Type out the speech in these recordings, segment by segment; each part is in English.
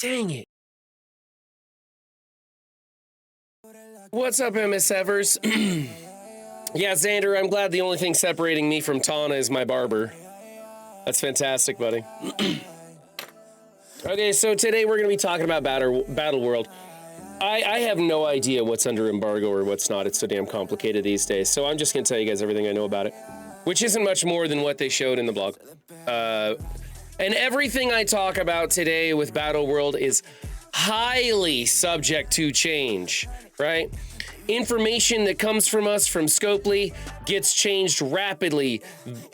Dang it. What's up, MSFers? Yeah, Xander, I'm glad the only thing separating me from Tana is my barber. That's fantastic, buddy. Okay, so today we're going to be talking about Battle World. I have no idea what's under embargo or what's not. It's so damn complicated these days. So I'm just going to tell you guys everything I know about it, which isn't much more than what they showed in the blog. And everything I talk about today with Battle World is highly subject to change, right? Information that comes from us from Scopely gets changed rapidly,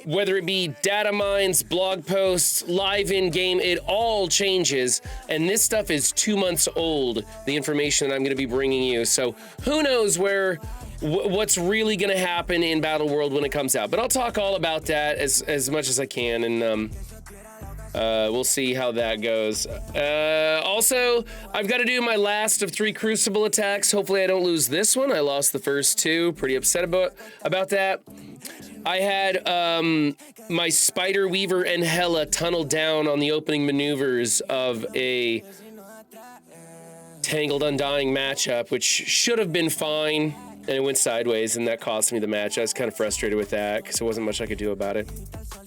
whether it be data mines, blog posts, live in-game, it all changes. And this stuff is 2 months old, the information that I'm going to be bringing you. So who knows what's really going to happen in Battle World when it comes out. But I'll talk all about that as much as I can, and we'll see how that goes. Also, I've got to do my last of 3 Crucible attacks. Hopefully I don't lose this one. I lost the first 2. Pretty upset about that. I had my Spider Weaver and Hela tunnel down on the opening maneuvers of a Tangled Undying matchup, which should have been fine, and it went sideways, and that cost me the match. I was kind of frustrated with that because there wasn't much I could do about it.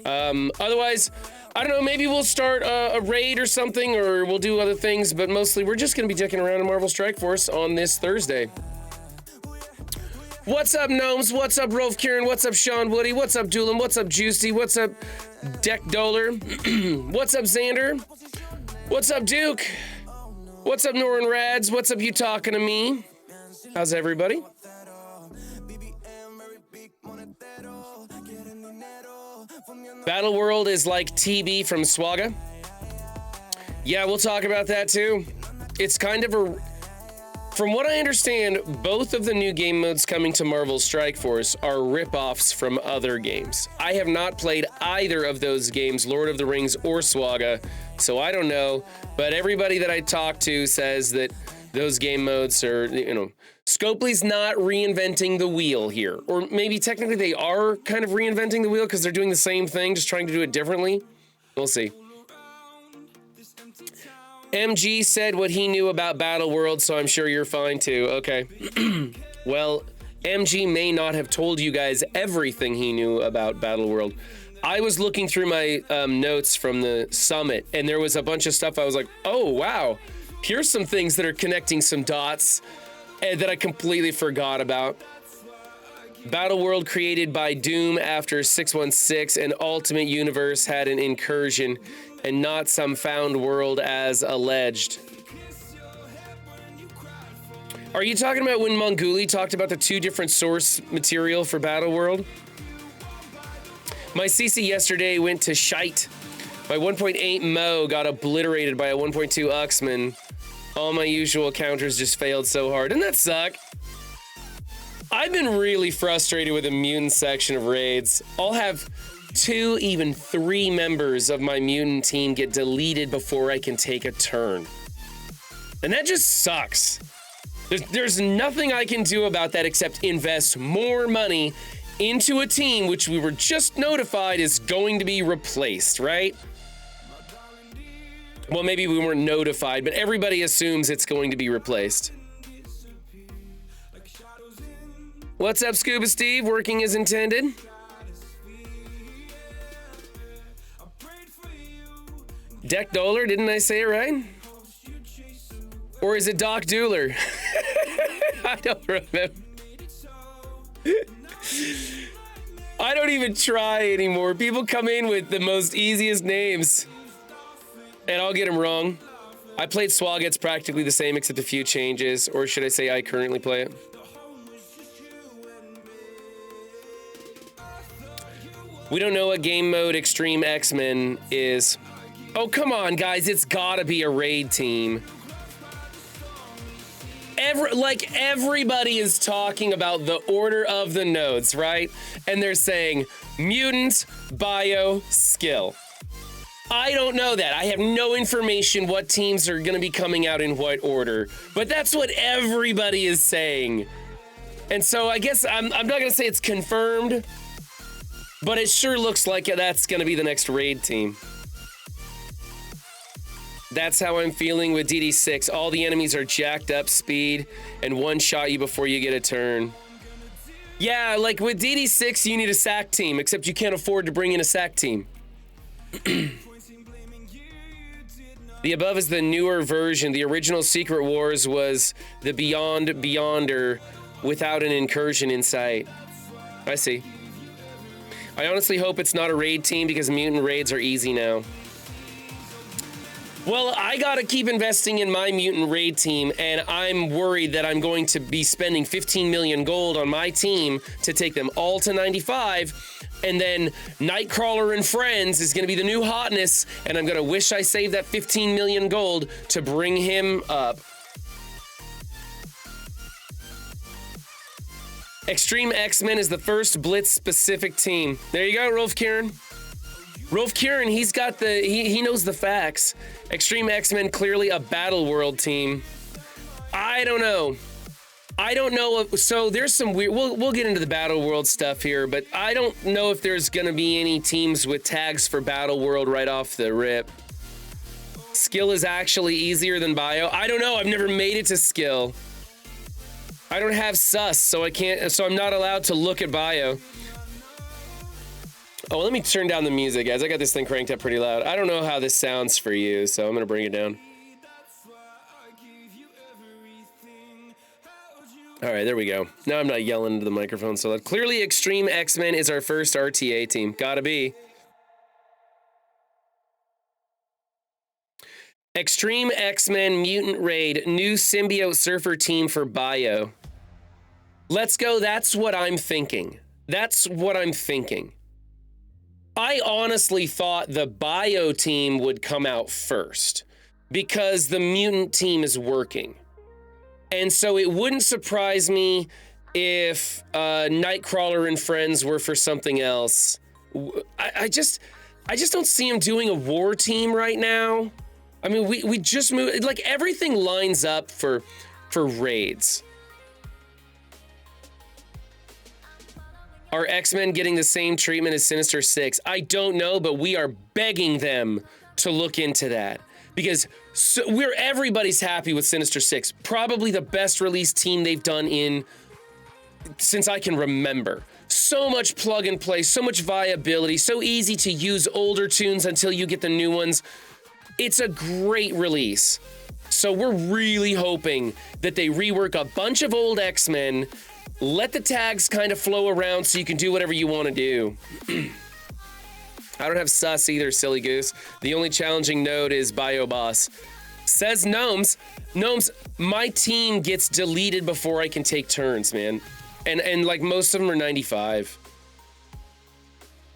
Otherwise, I don't know, maybe we'll start a raid or something, or we'll do other things, but mostly we're just going to be dicking around in Marvel Strike Force on this Thursday. What's up, Gnomes? What's up, Rolf Kieran? What's up, Sean Woody? What's up, Doolin? What's up, Juicy? What's up, Deck Doler? What's up, Xander? What's up, Duke? What's up, Norin Rads? What's up, you talking to me? How's everybody? Battle World is like TB from Swaga. Yeah, we'll talk about that too. It's kind of from what I understand, both of the new game modes coming to Marvel Strike Force are rip-offs from other games. I have not played either of those games, Lord of the Rings or Swaga, so I don't know, but everybody that I talk to says that those game modes are, Scopely's not reinventing the wheel here. Or maybe technically they are kind of reinventing the wheel because they're doing the same thing, just trying to do it differently. We'll see. MG said what he knew about Battle World, so I'm sure you're fine too. Okay. Well, MG may not have told you guys everything he knew about Battle World. I was looking through my notes from the summit, and there was a bunch of stuff I was like, oh, wow. Here's some things that are connecting some dots that I completely forgot about. Battle World created by Doom after 616 and Ultimate Universe had an incursion and not some found world as alleged. Are you talking about when Monguli talked about the 2 different source material for Battle World? My CC yesterday went to shite. My 1.8 Mo got obliterated by a 1.2 Uxman. All my usual counters just failed so hard. Doesn't that suck? I've been really frustrated with the mutant section of raids. I'll have 2, even 3 members of my mutant team get deleted before I can take a turn. And that just sucks. There's nothing I can do about that except invest more money into a team which we were just notified is going to be replaced, right? Well, maybe we weren't notified, but everybody assumes it's going to be replaced. What's up, Scuba Steve? Working as intended? Deck Doler, didn't I say it right? Or is it Doc Dooler? I don't remember. I don't even try anymore. People come in with the most easiest names, and I'll get them wrong. I played Swag, it's practically the same except a few changes, or should I say I currently play it. We don't know what game mode Extreme X-Men is. Oh, come on, guys, it's gotta be a raid team. Everybody is talking about the order of the nodes, right? And they're saying mutant, bio, skill. I don't know that. I have no information what teams are going to be coming out in what order, but that's what everybody is saying. And so I guess I'm not going to say it's confirmed, but it sure looks like that's going to be the next raid team. That's how I'm feeling with DD6. All the enemies are jacked up speed and one-shot you before you get a turn. Yeah, like with DD6, you need a sack team, except you can't afford to bring in a sack team. The above is the newer version. The original Secret Wars was the Beyond Beyonder without an incursion in sight. I see. I honestly hope it's not a raid team because mutant raids are easy now. Well, I gotta keep investing in my mutant raid team, and I'm worried that I'm going to be spending 15 million gold on my team to take them all to 95, and then Nightcrawler and Friends is gonna be the new hotness, and I'm gonna wish I saved that 15 million gold to bring him up. Extreme X-Men is the first Blitz-specific team. There you go, Rolf Kieran. Rolf Kieran, he's got he knows the facts. Extreme X-Men, clearly a Battle World team. I don't know. So there's some weird, we'll get into the Battle World stuff here, but I don't know if there's gonna be any teams with tags for Battle World right off the rip. Skill is actually easier than Bio. I don't know, I've never made it to Skill. I don't have sus, so I'm not allowed to look at Bio. Oh, let me turn down the music, guys. I got this thing cranked up pretty loud. I don't know how this sounds for you, so I'm gonna bring it down. All right, there we go. Now I'm not yelling into the microphone so loud. Clearly, Extreme X-Men is our first RTA team. Gotta be. Extreme X-Men Mutant Raid, new Symbiote Surfer team for Bio. Let's go. That's what I'm thinking. I honestly thought the Bio team would come out first because the mutant team is working. And so it wouldn't surprise me if Nightcrawler and Friends were for something else. I just don't see him doing a war team right now. I mean, we just moved, like everything lines up for raids. Are X-Men getting the same treatment as Sinister Six? I don't know, but we are begging them to look into that because everybody's happy with Sinister Six. Probably the best release team they've done since I can remember. So much plug and play, so much viability, so easy to use older tunes until you get the new ones. It's a great release. So we're really hoping that they rework a bunch of old X-Men. Let the tags kind of flow around so you can do whatever you want to do. I don't have sus either, silly goose. The only challenging node is Bio Boss. Says Gnomes. Gnomes, my team gets deleted before I can take turns, man. And like most of them are 95.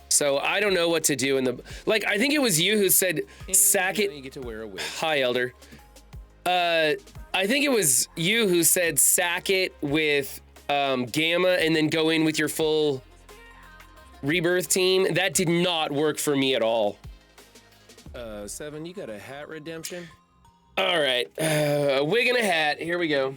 So I don't know what to do in the, like, I think it was you who said, sack it. You get to wear a wig. Hi, Elder. I think it was you who said, sack it with Gamma and then go in with your full rebirth team. That did not work for me at all. Seven, you got a hat redemption? All right, a wig and a hat. Here we go.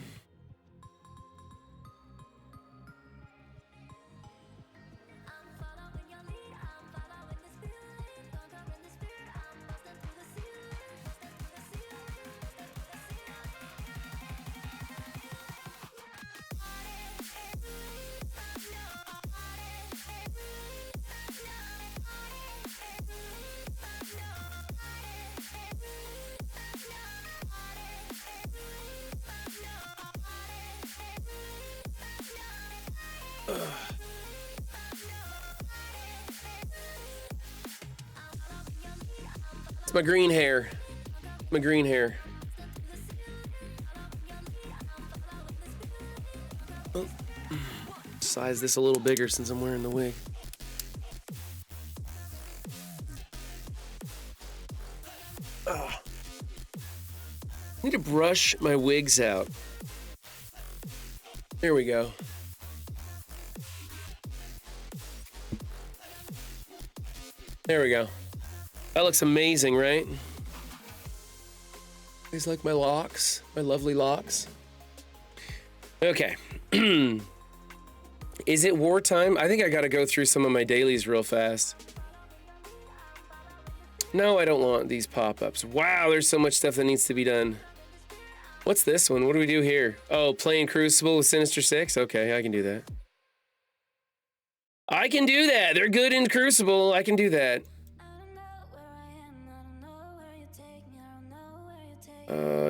It's my green hair. My green hair. Oh. Size this a little bigger since I'm wearing the wig. I need to brush my wigs out. There we go. There we go. That looks amazing, right? These like my locks, my lovely locks. Okay. Is it wartime? I think I gotta go through some of my dailies real fast. No, I don't want these pop-ups. Wow, there's so much stuff that needs to be done. What's this one? What do we do here? Oh, playing Crucible with Sinister Six? Okay, I can do that. I can do that. They're good in Crucible. I can do that.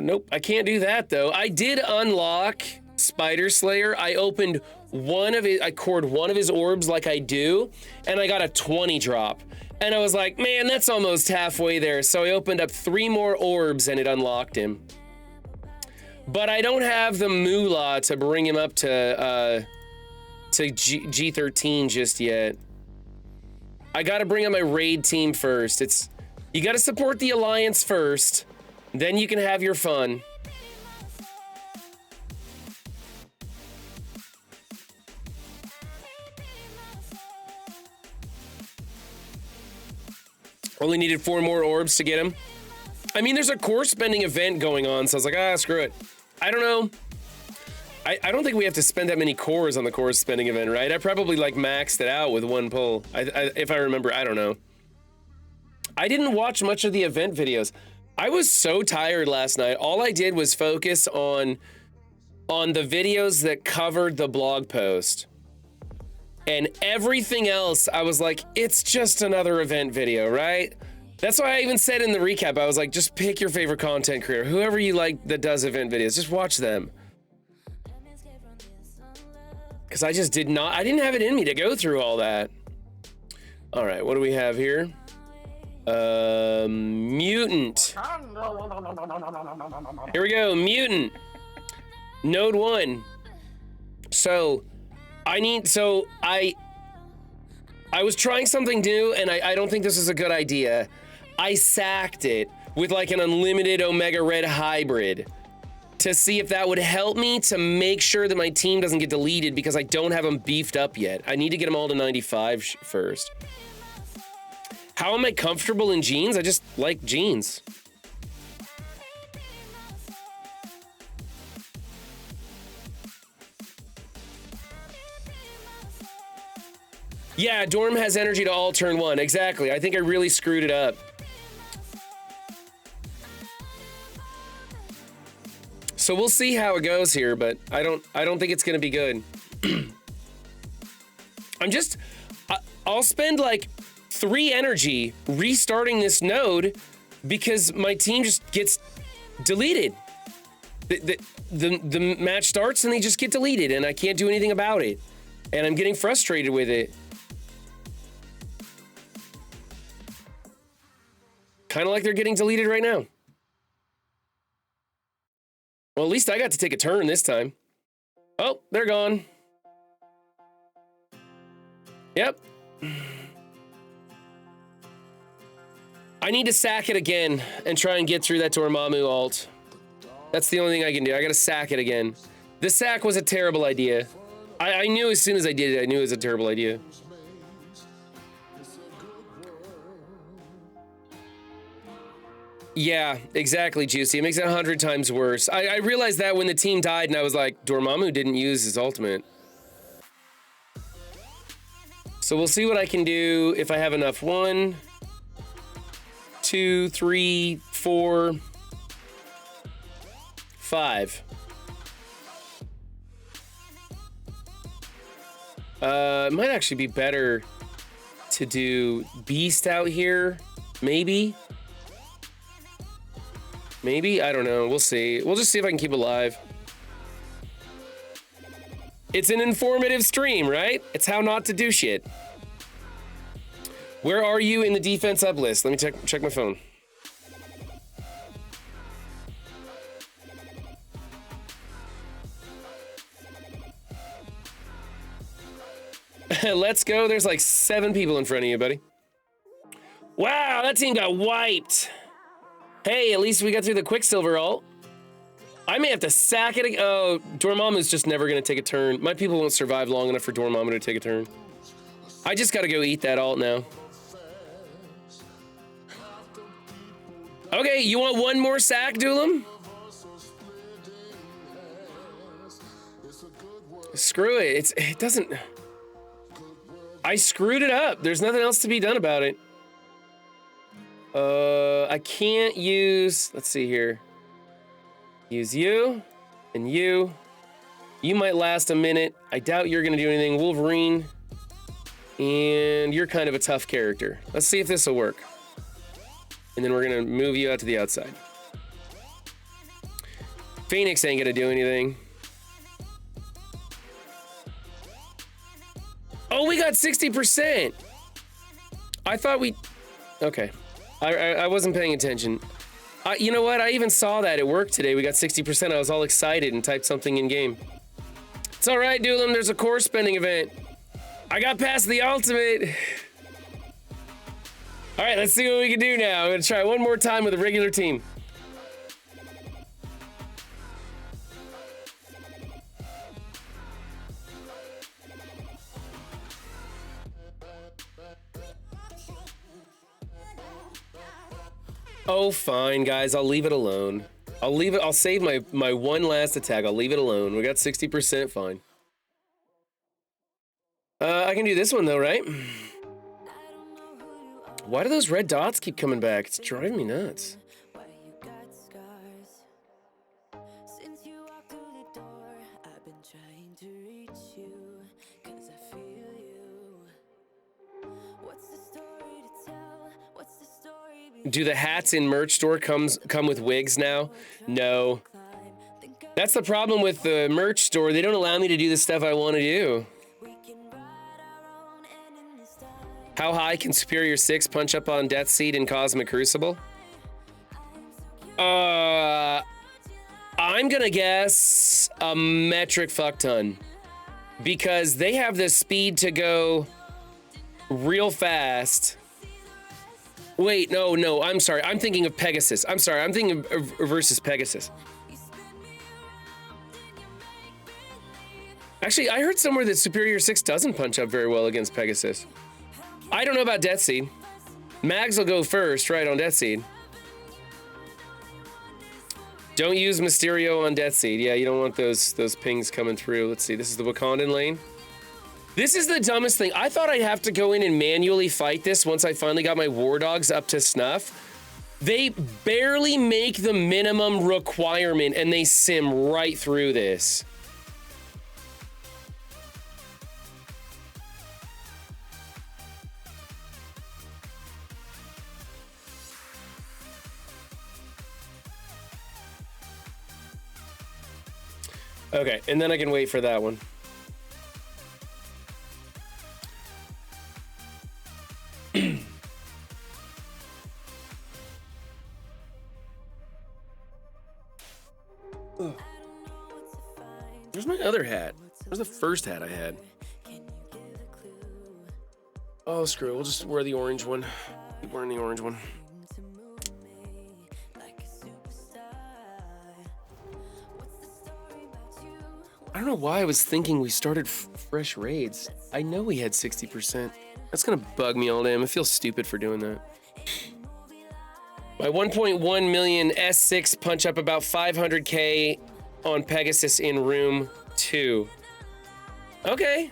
Nope, I can't do that though. I did unlock Spider Slayer. I opened one of it. I cored one of his orbs like I do, and I got a 20 drop. And I was like, man, that's almost halfway there. So I opened up 3 more orbs and it unlocked him. But I don't have the moolah to bring him up to G13 just yet. I gotta bring up my raid team first. You gotta support the Alliance first, then you can have your fun. Only needed 4 more orbs to get him. I mean, there's a core spending event going on, so I was like, screw it. I don't know. I don't think we have to spend that many cores on the core spending event, right? I probably like maxed it out with 1 pull. If I remember, I don't know. I didn't watch much of the event videos. I was so tired last night. All I did was focus on the videos that covered the blog post. And everything else, I was like, it's just another event video, right? That's why I even said in the recap, I was like, just pick your favorite content creator. Whoever you like that does event videos, just watch them. Because I just didn't have it in me to go through all that. All right, what do we have here? Mutant. Here we go, Mutant. Node 1. So, I was trying something new, and I don't think this is a good idea. I sacked it with like an unlimited Omega Red hybrid to see if that would help me to make sure that my team doesn't get deleted because I don't have them beefed up yet. I need to get them all to 95 first. How am I comfortable in jeans? I just like jeans. Yeah, Dorm has energy to all turn 1. Exactly. I think I really screwed it up. So we'll see how it goes here, but I don't think it's gonna be good. I'll spend like 3 energy restarting this node because my team just gets deleted. The match starts and they just get deleted and I can't do anything about it. And I'm getting frustrated with it. Kind of like they're getting deleted right now. Well, at least I got to take a turn this time. Oh, they're gone. Yep. I need to sack it again and try and get through that Dormammu ult. That's the only thing I can do. I gotta sack it again. The sack was a terrible idea. I knew as soon as I did it, I knew it was a terrible idea. Yeah, exactly, Juicy. It makes it 100 times worse. I realized that when the team died and I was like, Dormammu didn't use his ultimate. So we'll see what I can do if I have enough. 1, 2, 3, 4, 5. It might actually be better to do Beast out here, maybe. Maybe? I don't know. We'll see. We'll just see if I can keep it alive. It's an informative stream, right? It's how not to do shit. Where are you in the defense up list? Let me check my phone. Let's go. There's like 7 people in front of you, buddy. Wow, that team got wiped. Hey, at least we got through the Quicksilver ult. I may have to sack it. Oh, Dormammu's just never going to take a turn. My people won't survive long enough for Dormammu to take a turn. I just got to go eat that ult now. Okay, you want one more sack, Doolam? Screw it. It doesn't... I screwed it up. There's nothing else to be done about it. I can't use, let's see here. Use you and you. You might last a minute. I doubt you're gonna do anything. Wolverine. And you're kind of a tough character. Let's see if this will work. And then we're gonna move you out to the outside. Phoenix ain't gonna do anything. Oh, we got 60%. I thought we, okay. I wasn't paying attention. You know what? I even saw that at work today. We got 60%. I was all excited and typed something in game. It's all right, Doolin. There's a core spending event. I got past the ultimate. All right, let's see what we can do now. I'm gonna try one more time with a regular team. Oh, fine, guys. I'll leave it alone. I'll save my one last attack. I'll leave it alone. We got 60%, fine. I can do this one though, right? Why do those red dots keep coming back? It's driving me nuts. Do the hats in merch store come with wigs now? No. That's the problem with the merch store. They don't allow me to do the stuff I want to do. How high can Superior 6 punch up on Death Seed in Cosmic Crucible? I'm gonna guess a metric fuck ton. Because they have the speed to go real fast. Wait, no, I'm sorry. I'm thinking of Pegasus. I'm sorry, I'm thinking of versus Pegasus. Actually, I heard somewhere that Superior 6 doesn't punch up very well against Pegasus. I don't know about Death Seed. Mags will go first, right, on Death Seed. Don't use Mysterio on Death Seed. Yeah, you don't want those pings coming through. Let's see, this is the Wakandan lane. This is the dumbest thing. I thought I'd have to go in and manually fight this once I finally got my War Dogs up to snuff. They barely make the minimum requirement and they sim right through this. Okay, and then I can wait for that one. Where's my other hat? Where's the first hat I had? Oh, screw it. We'll just wear the orange one. Keep wearing the orange one. I don't know why I was thinking we started fresh raids. I know we had 60%. That's gonna bug me all day. I'm gonna feel stupid for doing that. My 1.1 million S6 punch up about 500k on Pegasus in room 2. Okay.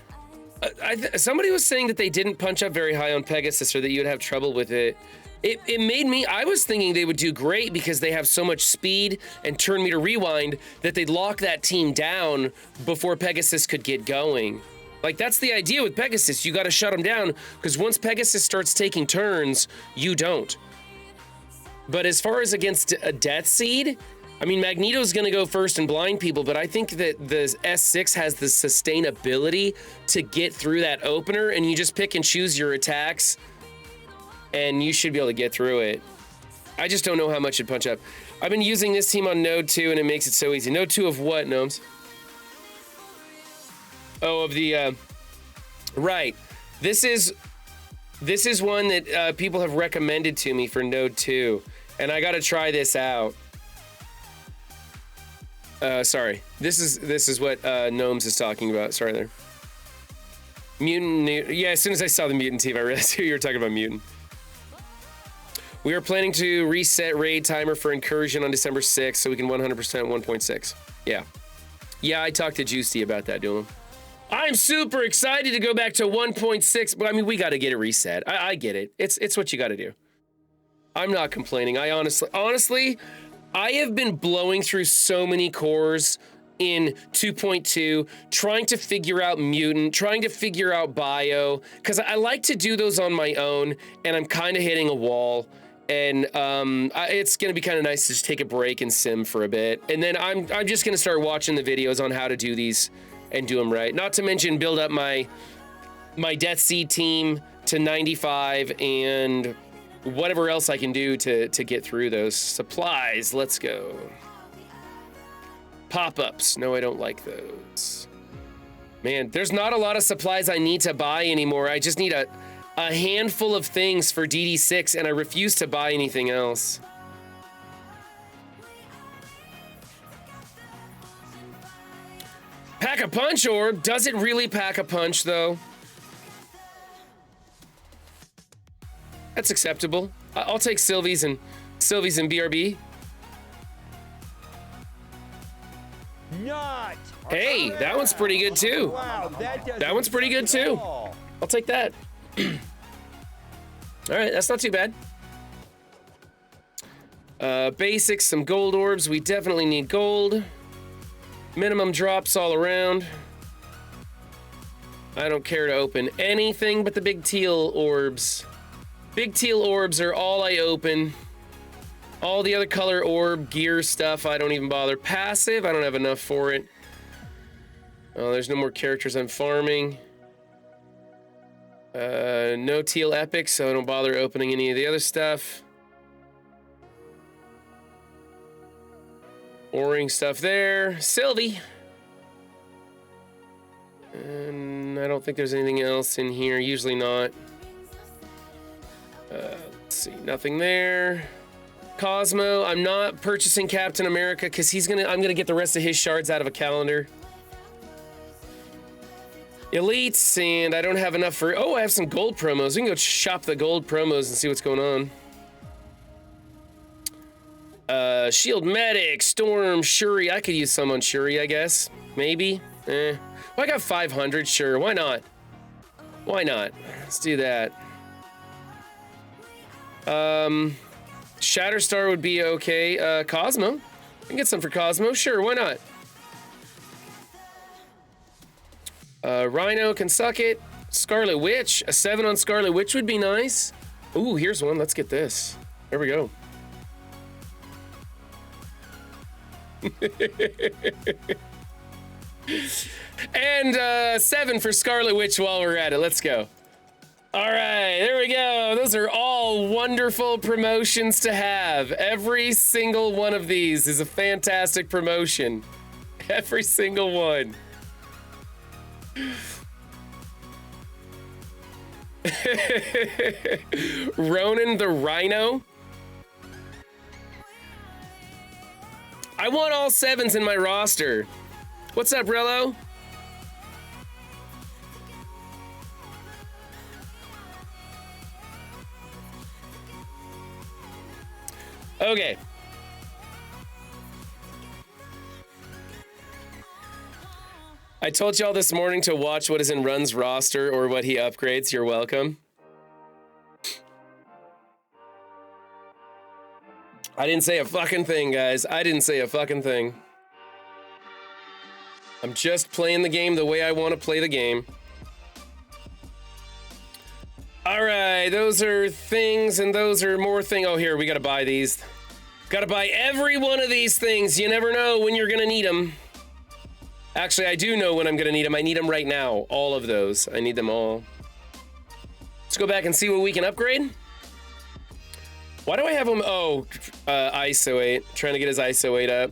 Somebody was saying that they didn't punch up very high on Pegasus or that you'd have trouble with it. It made me, I was thinking they would do great because they have so much speed and turn meter rewind that they'd lock that team down before Pegasus could get going. Like, that's the idea with Pegasus. You gotta shut them down because once Pegasus starts taking turns, you don't. But as far as against a Death Seed, I mean, Magneto's gonna go first and blind people, but I think that the S6 has the sustainability to get through that opener and you just pick and choose your attacks and you should be able to get through it. I just don't know how much it'd punch up. I've been using this team on Node 2 and it makes it so easy. Node 2 of what, Gnomes? Oh, of the, right. This is one that people have recommended to me for Node 2, and I gotta try this out. Sorry. This is what Gnomes is talking about. Sorry there. Mutant, yeah, as soon as I saw the Mutant team, I realized you were talking about Mutant. We are planning to reset raid timer for incursion on December 6th so we can 100% 1.6. Yeah. Yeah, I talked to Juicy about that, Doolin. I'm super excited to go back to 1.6, but I mean, we got to get it reset. I get it. It's what you got to do. I'm not complaining. I honestly, I have been blowing through so many cores in 2.2, trying to figure out mutant, trying to figure out bio, because I like to do those on my own, and I'm kind of hitting a wall. And it's gonna be kind of nice to just take a break and sim for a bit. And then I'm just gonna start watching the videos on how to do these and do them right. Not to mention build up my Death Seed team to 95 and whatever else I can do to get through those. Supplies, let's go. Pop-ups, no, I don't like those. Man, there's not a lot of supplies I need to buy anymore. I just need a handful of things for DD6 and I refuse to buy anything else. Pack a punch orb, does it really pack a punch though? That's acceptable. I'll take Sylvie's and BRB. Not. Hey, that one's pretty good too. Wow, That one's pretty good too. I'll take that. All right, that's not too bad. Basics, some gold orbs. We definitely need gold. Minimum drops all around. I don't care to open anything but the big teal orbs. Big teal orbs are all I open. All the other color orb gear stuff, I don't even bother. Passive, I don't have enough for it. Oh, there's no more characters I'm farming. No teal epic, so I don't bother opening any of the other stuff. O-ring stuff there. Sylvie. And I don't think there's anything else in here, usually not. Let's see, nothing there. Cosmo, I'm not purchasing Captain America because I'm gonna get the rest of his shards out of a calendar. Elites, and I don't have enough for, oh, I have some gold promos. We can go shop the gold promos and see what's going on. Shield Medic, Storm, Shuri. I could use some on Shuri, I guess. Maybe. Well, I got 500, sure, why not? Why not? Let's do that. Shatterstar would be okay. Cosmo. I can get some for Cosmo. Sure, why not? Rhino can suck it. Scarlet Witch. A 7 on Scarlet Witch would be nice. Ooh, here's one. Let's get this. There we go. And 7 for Scarlet Witch while we're at it. Let's go. All right, there we go. Those are all wonderful promotions to have. Every single one of these is a fantastic promotion. Every single one. Ronan the Rhino. I want all 7s in my roster. What's up, Rello? Okay. I told y'all this morning to watch what is in Run's roster or what he upgrades. You're welcome. I didn't say a fucking thing, guys. I didn't say a fucking thing. I'm just playing the game the way I want to play the game. All right, those are things and those are more things. Oh, here, we gotta buy these. Gotta buy every one of these things. You never know when you're gonna need them. Actually, I do know when I'm gonna need them. I need them right now. All of those. I need them all. Let's go back and see what we can upgrade. Why do I have them? Oh, ISO 8. Trying to get his ISO 8 up.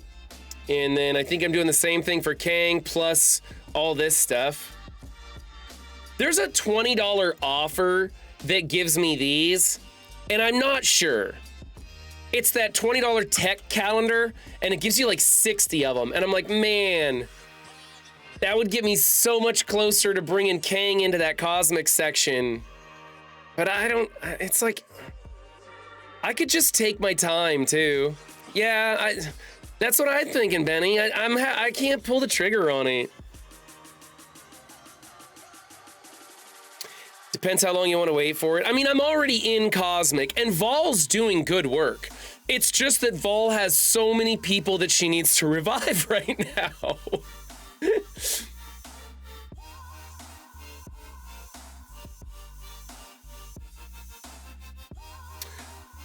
And then I think I'm doing the same thing for Kang plus all this stuff. There's a $20 offer that gives me these, and I'm not sure. It's that $20 tech calendar, and it gives you like 60 of them. And I'm like, man, that would get me so much closer to bringing Kang into that cosmic section. But I don't, it's like, I could just take my time too. Yeah, that's what I'm thinking, Benny. I can't pull the trigger on it. Depends how long you want to wait for it. I mean, I'm already in Cosmic, and Vol's doing good work. It's just that Vol has so many people that she needs to revive right now.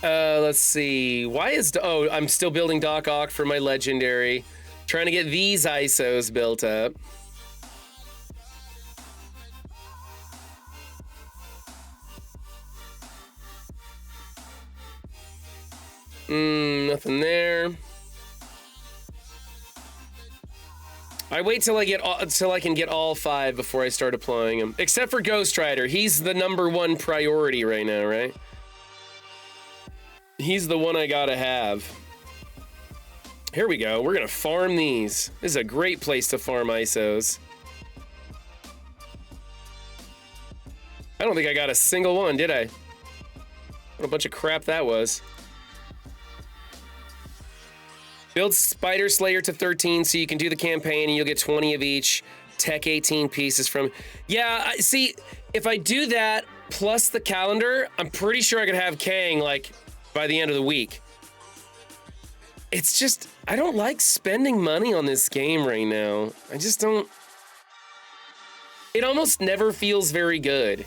Let's see. Why is... Oh, I'm still building Doc Ock for my legendary. Trying to get these ISOs built up. Nothing there. I wait till I can get all 5 before I start applying them. Except for Ghost Rider. He's the #1 priority right now, right? He's the one I gotta have. Here we go. We're gonna farm these. This is a great place to farm ISOs. I don't think I got a single one, did I? What a bunch of crap that was. Build Spider Slayer to 13 so you can do the campaign and you'll get 20 of each. Tech 18 pieces from... Yeah, see, if I do that plus the calendar, I'm pretty sure I could have Kang, like, by the end of the week. It's just, I don't like spending money on this game right now. I just don't... It almost never feels very good.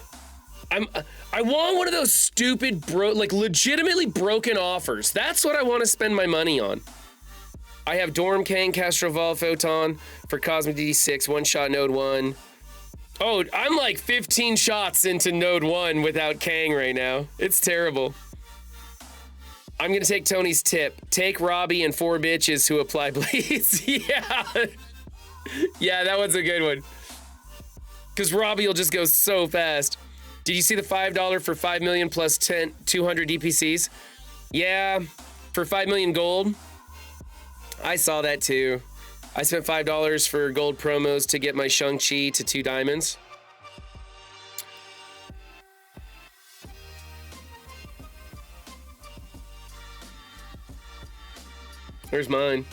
I want one of those stupid, like, legitimately broken offers. That's what I want to spend my money on. I have Dorm Kang, Castroval, Photon for Cosmic D6, one-shot Node 1. Oh, I'm like 15 shots into Node 1 without Kang right now. It's terrible. I'm gonna take Tony's tip. Take Robbie and 4 bitches who apply bleeds. Yeah. Yeah, that one's a good one. Because Robbie will just go so fast. Did you see the $5 for 5 million plus 200 DPCs? Yeah, for 5 million gold. I saw that too. I spent $5 for gold promos to get my Shang-Chi to 2 diamonds. There's mine.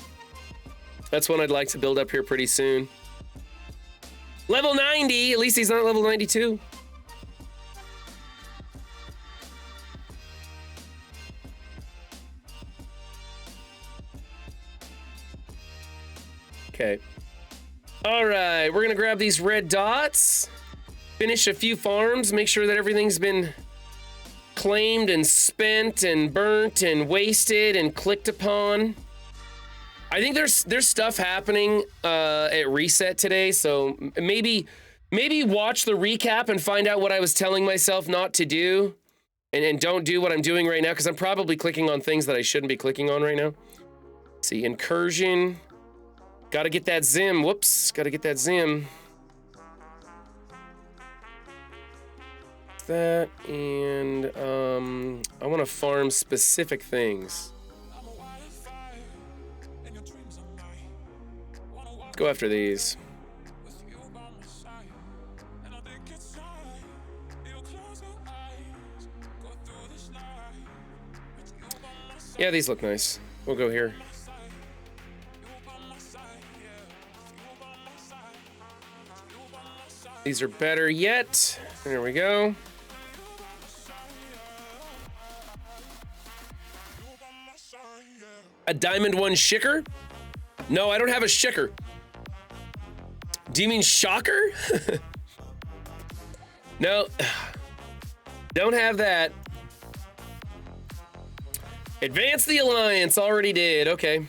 That's one I'd like to build up here pretty soon. Level 90, at least he's not level 92. Okay. All right, we're gonna grab these red dots, finish a few farms, make sure that everything's been claimed and spent and burnt and wasted and clicked upon. I think there's stuff happening at Reset today, so maybe watch the recap and find out what I was telling myself not to do, and don't do what I'm doing right now, because I'm probably clicking on things that I shouldn't be clicking on right now. Let's see, incursion. Gotta get that Zim. Whoops, gotta get that Zim. That, and I want to farm specific things. Let's go after these. Yeah, these look nice. We'll go here. These are better yet. There we go. A Diamond 1 Shicker? No, I don't have a Shicker. Do you mean Shocker? No. Don't have that. Advance the Alliance. Already did. Okay.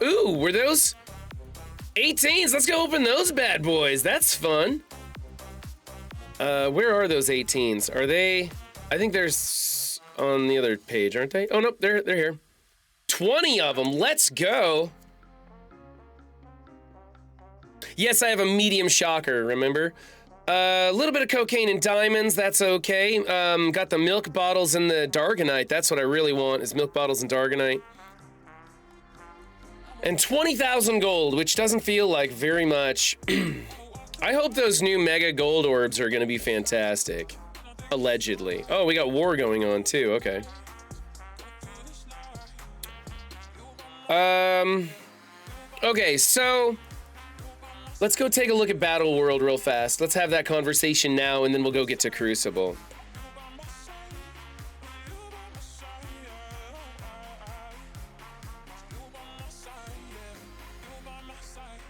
Ooh, were those 18s? Let's go open those bad boys. That's fun. Where are those 18s? Are they... I think there's on the other page, aren't they? Oh, nope, they're here. 20 of them. Let's go. Yes, I have a medium shocker, remember? A little bit of cocaine and diamonds. That's okay. Got the milk bottles and the Dargonite. That's what I really want, is milk bottles and Dargonite. And 20,000 gold, which doesn't feel like very much. I hope those new mega gold orbs are gonna be fantastic. Allegedly. Oh, we got war going on too, okay. Okay, so Let's go take a look at Battle World real fast. Let's have that conversation now, and then we'll go get to Crucible.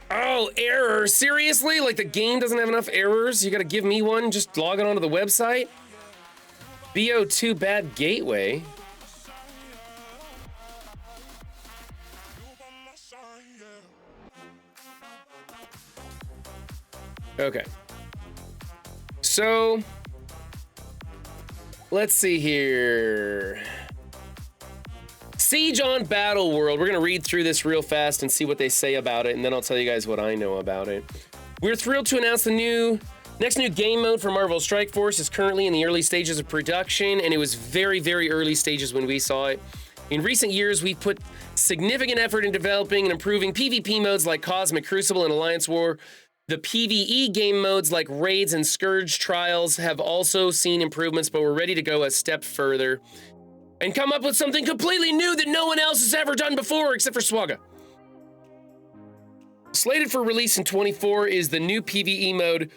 Oh, error. Seriously? Like the game doesn't have enough errors? You gotta give me one just logging onto the website? BO2 bad gateway. Okay. So, let's see here. Siege on Battle World. We're going to read through this real fast and see what they say about it, and then I'll tell you guys what I know about it. We're thrilled to announce the next new game mode for Marvel Strike Force is currently in the early stages of production, and it was very, very early stages when we saw it. In recent years, we've put significant effort in developing and improving PvP modes like Cosmic Crucible and Alliance War. The PvE game modes like Raids and Scourge Trials have also seen improvements, but we're ready to go a step further and come up with something completely new that no one else has ever done before except for Swaga. Slated for release in 24 is the new PvE mode,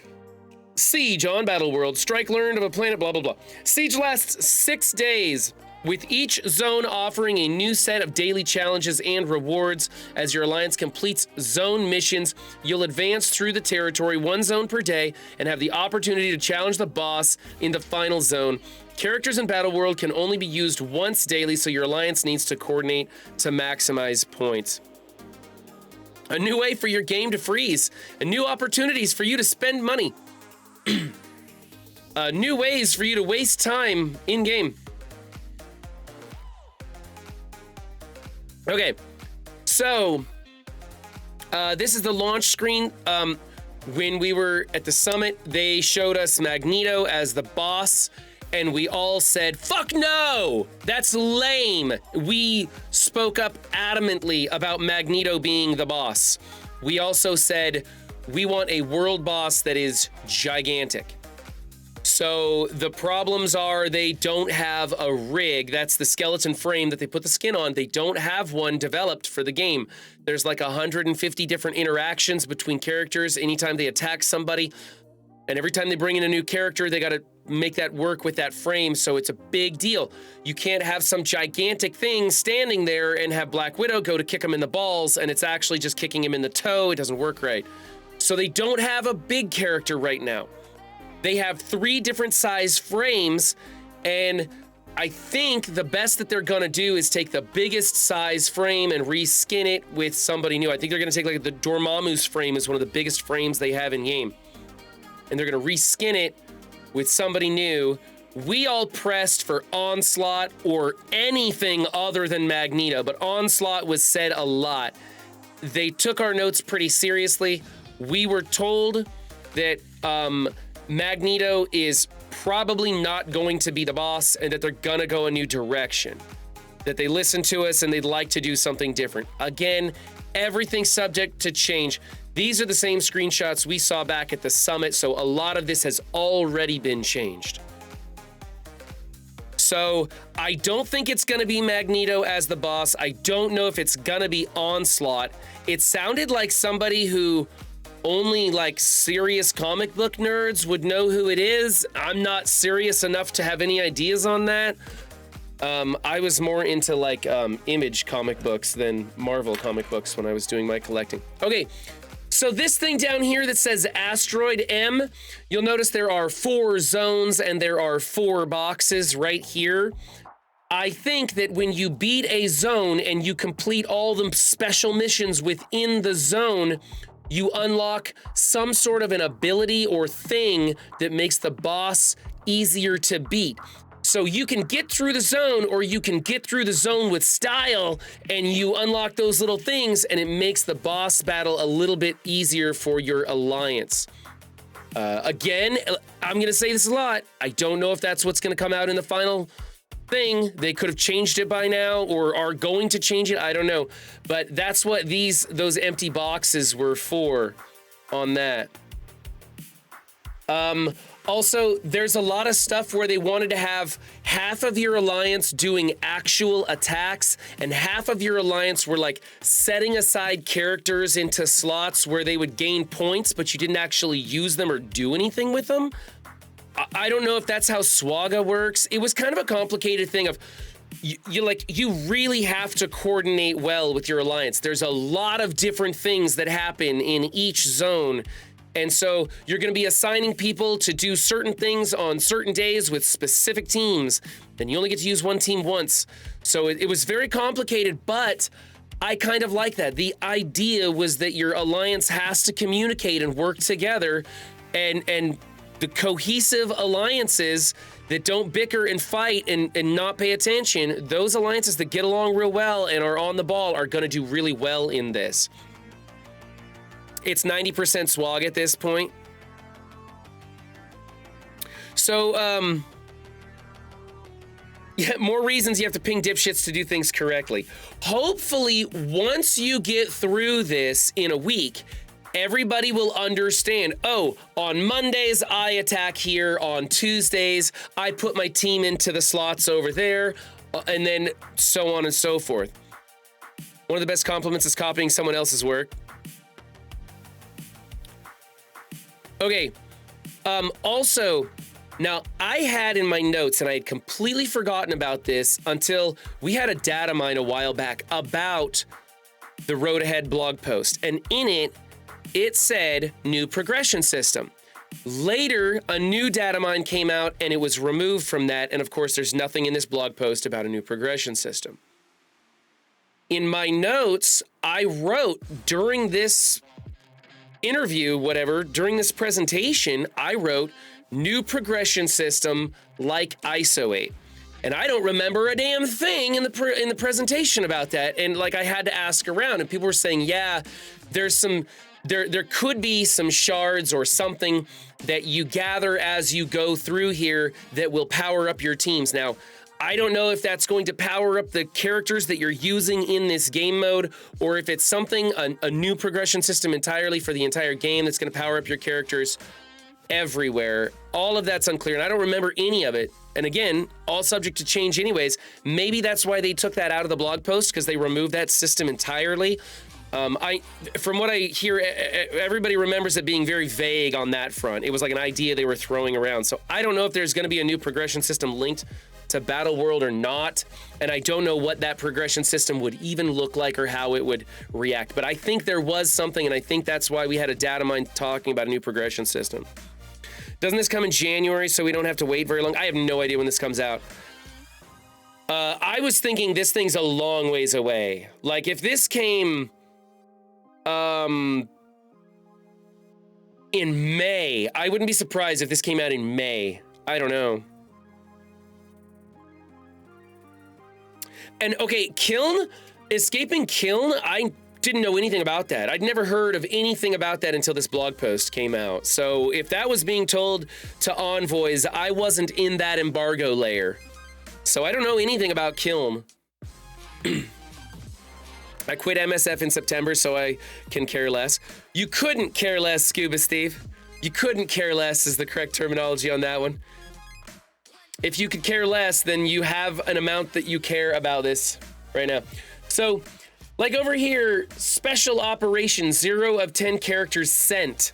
Siege on Battle World. Strike learned of a planet, blah, blah, blah. Siege lasts 6 days, with each zone offering a new set of daily challenges and rewards. As your alliance completes zone missions, you'll advance through the territory 1 zone per day and have the opportunity to challenge the boss in the final zone. Characters in Battle World can only be used once daily, so your alliance needs to coordinate to maximize points. A new way for your game to freeze, and new opportunities for you to spend money. New ways for you to waste time in-game. Okay, so this is the launch screen. When we were at the summit, they showed us Magneto as the boss, and we all said, fuck no, that's lame. We spoke up adamantly about Magneto being the boss. We also said, we want a world boss that is gigantic. So the problems are they don't have a rig. That's the skeleton frame that they put the skin on. They don't have one developed for the game. There's like 150 different interactions between characters anytime they attack somebody. And every time they bring in a new character, they got to make that work with that frame. So it's a big deal. You can't have some gigantic thing standing there and have Black Widow go to kick him in the balls, and it's actually just kicking him in the toe. It doesn't work right. So they don't have a big character right now. They have 3 different size frames, and I think the best that they're gonna do is take the biggest size frame and reskin it with somebody new. I think they're gonna take like the Dormammu's frame is one of the biggest frames they have in game. And they're gonna reskin it with somebody new. We all pressed for Onslaught or anything other than Magneto, but Onslaught was said a lot. They took our notes pretty seriously. We were told that Magneto is probably not going to be the boss and that they're gonna go a new direction. That they listened to us and they'd like to do something different. Again, everything's subject to change. These are the same screenshots we saw back at the summit, so a lot of this has already been changed. So I don't think it's gonna be Magneto as the boss. I don't know if it's gonna be Onslaught. It sounded like somebody who only like serious comic book nerds would know who it is. I'm not serious enough to have any ideas on that. I was more into like Image comic books than Marvel comic books when I was doing my collecting. Okay, so this thing down here that says Asteroid M, you'll notice there are 4 zones and there are 4 boxes right here. I think that when you beat a zone and you complete all the special missions within the zone, you unlock some sort of an ability or thing that makes the boss easier to beat. So you can get through the zone, or you can get through the zone with style, and you unlock those little things, and it makes the boss battle a little bit easier for your alliance. Again, I'm gonna say this a lot. I don't know if that's what's gonna come out in the final thing. They could have changed it by now or are going to change it. I don't know. But that's what those empty boxes were for on that. Also, there's a lot of stuff where they wanted to have half of your alliance doing actual attacks and half of your alliance were like setting aside characters into slots where they would gain points, but you didn't actually use them or do anything with them. I don't know if that's how Swaga works. It was kind of a complicated thing of you really have to coordinate well with your alliance. There's a lot of different things that happen in each zone. And so you're going to be assigning people to do certain things on certain days with specific teams. Then you only get to use one team once. So it was very complicated, but I kind of like that. The idea was that your alliance has to communicate and work together, and the cohesive alliances that don't bicker and fight and not pay attention, those alliances that get along real well and are on the ball are going to do really well in this. It's 90% swag at this point. So, yeah, more reasons you have to ping dipshits to do things correctly. Hopefully, once you get through this in a week, everybody will understand, oh, on Mondays, I attack here. On Tuesdays, I put my team into the slots over there, and then so on and so forth. One of the best compliments is copying someone else's work. Okay, also, now I had in my notes, and I had completely forgotten about this until we had a data mine a while back about the Road Ahead blog post, and in it, it said new progression system. Later, a new data mine came out and it was removed from that, and of course, there's nothing in this blog post about a new progression system. In my notes, I wrote during this interview, during this presentation, I wrote new progression system like ISO 8. And I don't remember a damn thing in the presentation about that. And like I had to ask around, and people were saying, yeah, there's some, there could be some shards or something that you gather as you go through here that will power up your teams. Now, I don't know if that's going to power up the characters that you're using in this game mode, or if it's something, a new progression system entirely for the entire game that's going to power up your characters everywhere. All of that's unclear, and I don't remember any of it. And again, all subject to change anyways. Maybe that's why they took that out of the blog post, because they removed that system entirely. From what I hear, everybody remembers it being very vague on that front. It was like an idea they were throwing around. So I don't know if there's going to be a new progression system linked to Battle World or not, and I don't know what that progression system would even look like or how it would react. But I think there was something, and I think that's why we had a data mine talking about a new progression system. Doesn't this come in January, so we don't have to wait very long? I have no idea when this comes out. I was thinking this thing's a long ways away. Like, if this came in May, I wouldn't be surprised if this came out in May. I don't know. And okay, Kiln, escaping Kiln, I didn't know anything about that. I'd never heard of anything about that until this blog post came out. So if that was being told to envoys, I wasn't in that embargo layer. So I don't know anything about Kiln. I quit MSF in September, so I can care less. You couldn't care less, Scuba Steve. You couldn't care less is the correct terminology on that one. If you could care less, then you have an amount that you care about this right now. So, like over here, special operations, 0 of 10 characters sent.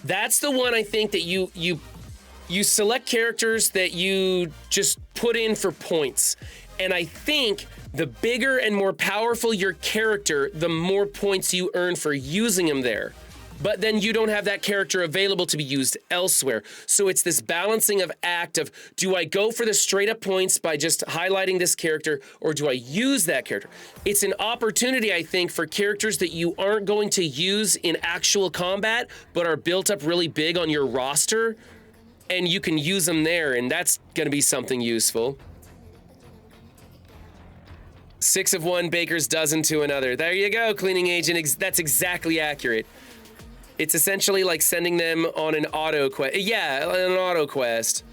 That's the one I think that you select characters that you just put in for points. And I think the bigger and more powerful your character, the more points you earn for using them there. But then you don't have that character available to be used elsewhere. So it's this balancing of act of, do I go for the straight up points by just highlighting this character, or do I use that character? It's an opportunity, I think, for characters that you aren't going to use in actual combat, but are built up really big on your roster, and you can use them there, and that's gonna be something useful. 6 of one, baker's dozen to another. There you go, cleaning agent. That's exactly accurate. It's essentially like sending them on an auto quest. Yeah, an auto quest.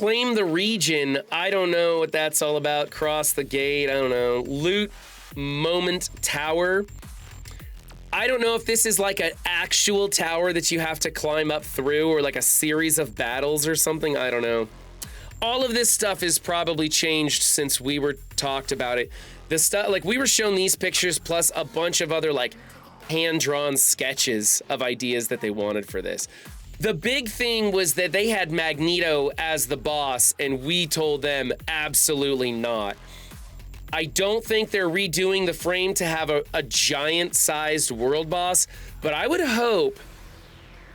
Claim the region. I don't know what that's all about. Cross the gate. I don't know. Loot moment tower. I don't know if this is like an actual tower that you have to climb up through or like a series of battles or something. I don't know. All of this stuff is probably changed since we were talked about it. The stuff, like we were shown these pictures plus a bunch of other like hand-drawn sketches of ideas that they wanted for this. The big thing was that they had Magneto as the boss and we told them absolutely not. I don't think they're redoing the frame to have a giant-sized world boss, but I would hope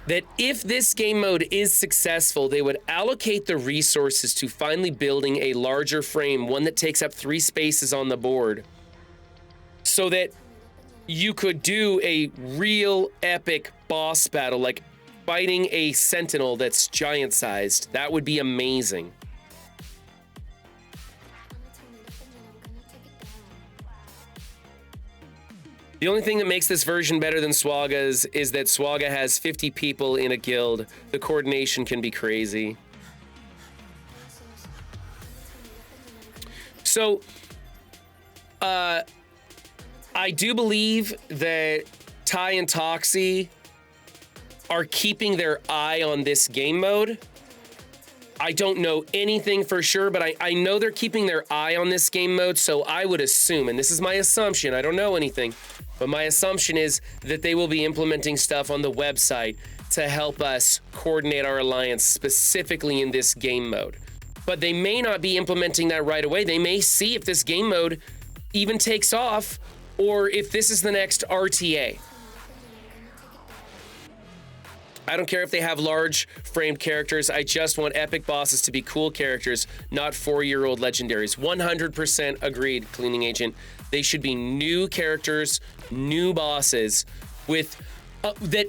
that if this game mode is successful, they would allocate the resources to finally building a larger frame, one that takes up 3 spaces on the board, so that you could do a real epic boss battle, like fighting a sentinel that's giant-sized. That would be amazing. The only thing that makes this version better than Swaga's is that Swaga has 50 people in a guild. The coordination can be crazy. So, I do believe that Ty and Toxie are keeping their eye on this game mode. I don't know anything for sure, but I know they're keeping their eye on this game mode, so I would assume, and this is my assumption, I don't know anything, but my assumption is that they will be implementing stuff on the website to help us coordinate our alliance specifically in this game mode. But they may not be implementing that right away. They may see if this game mode even takes off or if this is the next RTA. I don't care if they have large framed characters. I just want epic bosses to be cool characters, not 4-year-old legendaries. 100% agreed, Cleaning Agent. They should be new characters, new bosses with that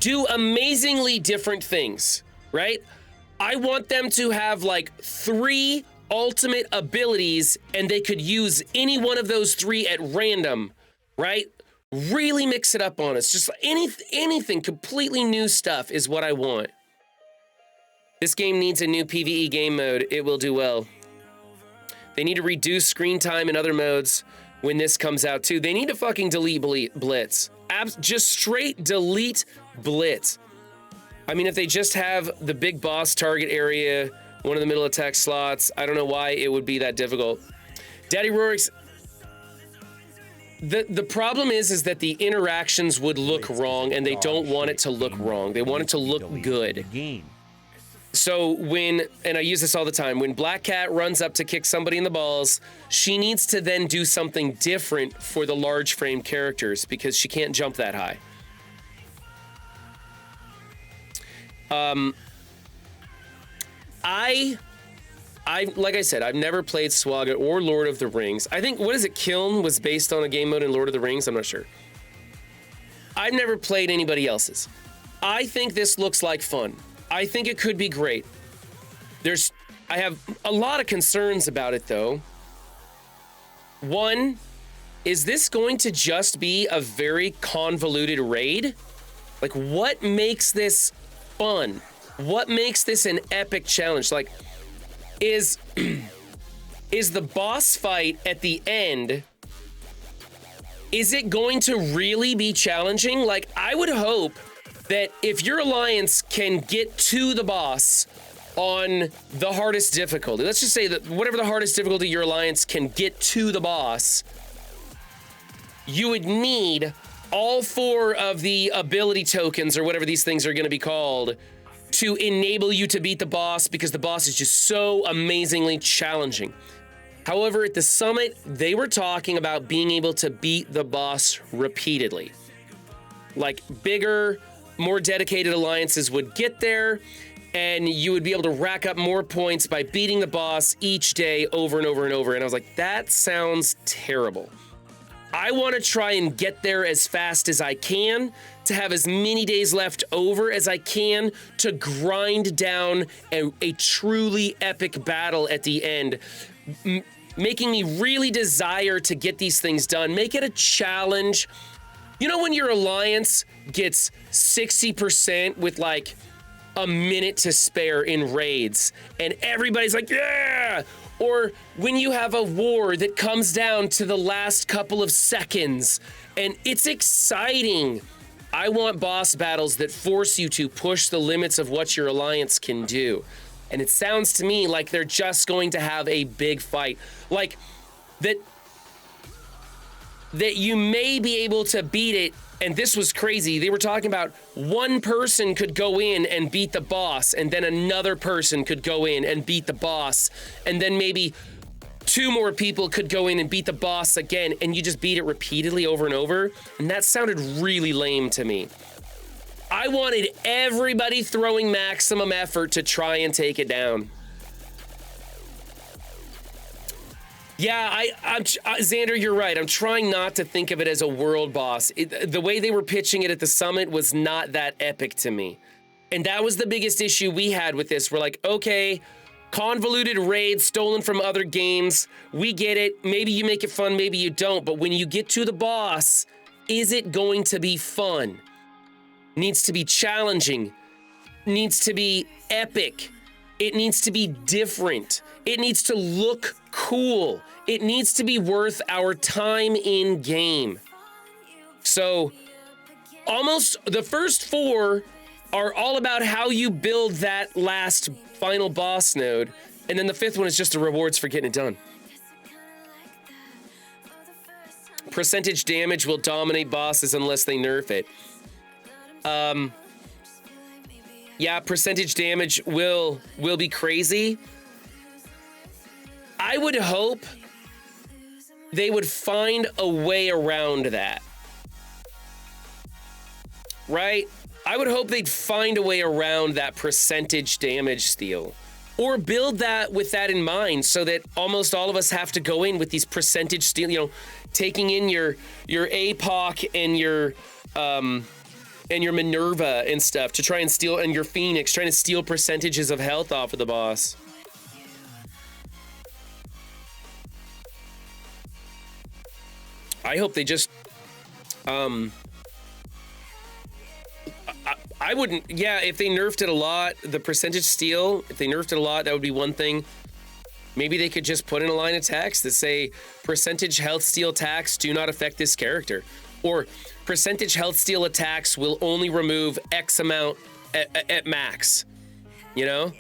do amazingly different things, right? I want them to have like 3 ultimate abilities and they could use any one of those 3 at random, right? Really mix it up on us. Just anything, completely new stuff is what I want. This game needs a new PvE game mode. It will do well. They need to reduce screen time in other modes when this comes out too. They need to fucking delete Blitz. Just straight delete Blitz. I mean, if they just have the big boss target area, one of the middle attack slots, I don't know why it would be that difficult. Daddy Rorik's... The problem is that the interactions would look wrong, and they don't want it to look wrong. They want it to look good. So when, and I use this all the time, when Black Cat runs up to kick somebody in the balls, she needs to then do something different for the large frame characters because she can't jump that high. Like I said, I've never played Swaga or Lord of the Rings. I think, what is it, Kiln was based on a game mode in Lord of the Rings? I'm not sure. I've never played anybody else's. I think this looks like fun. I think it could be great. I have a lot of concerns about it though. One, is this going to just be a very convoluted raid? Like, what makes this fun? What makes this an epic challenge? Like, is the boss fight at the end, is it going to really be challenging? Like, I would hope that if your alliance can get to the boss on the hardest difficulty, let's just say that whatever the hardest difficulty your alliance can get to the boss, you would need all 4 of the ability tokens or whatever these things are going to be called to enable you to beat the boss, because the boss is just so amazingly challenging. However, at the summit, they were talking about being able to beat the boss repeatedly. Like, bigger, more dedicated alliances would get there, and you would be able to rack up more points by beating the boss each day over and over and over. And I was like, that sounds terrible. I want to try and get there as fast as I can, to have as many days left over as I can to grind down a truly epic battle at the end, making me really desire to get these things done. Make it a challenge. You know when your alliance gets 60% with like a minute to spare in raids and everybody's like, yeah! Or when you have a war that comes down to the last couple of seconds and it's exciting. I want boss battles that force you to push the limits of what your alliance can do. And it sounds to me like they're just going to have a big fight. Like that you may be able to beat it. And this was crazy. They were talking about one person could go in and beat the boss, and then another person could go in and beat the boss, and then maybe 2 more people could go in and beat the boss again, and you just beat it repeatedly over and over. And that sounded really lame to me. I wanted everybody throwing maximum effort to try and take it down. Yeah, Xander, you're right. I'm trying not to think of it as a world boss. The way they were pitching it at the summit was not that epic to me. And that was the biggest issue we had with this. We're like, okay, convoluted raids stolen from other games. We get it. Maybe you make it fun, maybe you don't. But when you get to the boss, is it going to be fun? Needs to be challenging. Needs to be epic. It needs to be different. It needs to look cool. It needs to be worth our time in game. So almost the first 4 are all about how you build that last final boss node. And then the 5th one is just the rewards for getting it done. Percentage damage will dominate bosses unless they nerf it. Yeah, percentage damage will be crazy. I would hope they would find a way around that. Right? I would hope they'd find a way around that percentage damage steal. Or build that with that in mind so that almost all of us have to go in with these percentage steal, you know, taking in your APOC and your Minerva and stuff to try and steal, and your Phoenix, trying to steal percentages of health off of the boss. I hope they just, I wouldn't, yeah, if they nerfed it a lot, the percentage steal, if they nerfed it a lot, that would be one thing. Maybe they could just put in a line of text that say, percentage health steal attacks do not affect this character. Or percentage health steal attacks will only remove X amount at max, you know?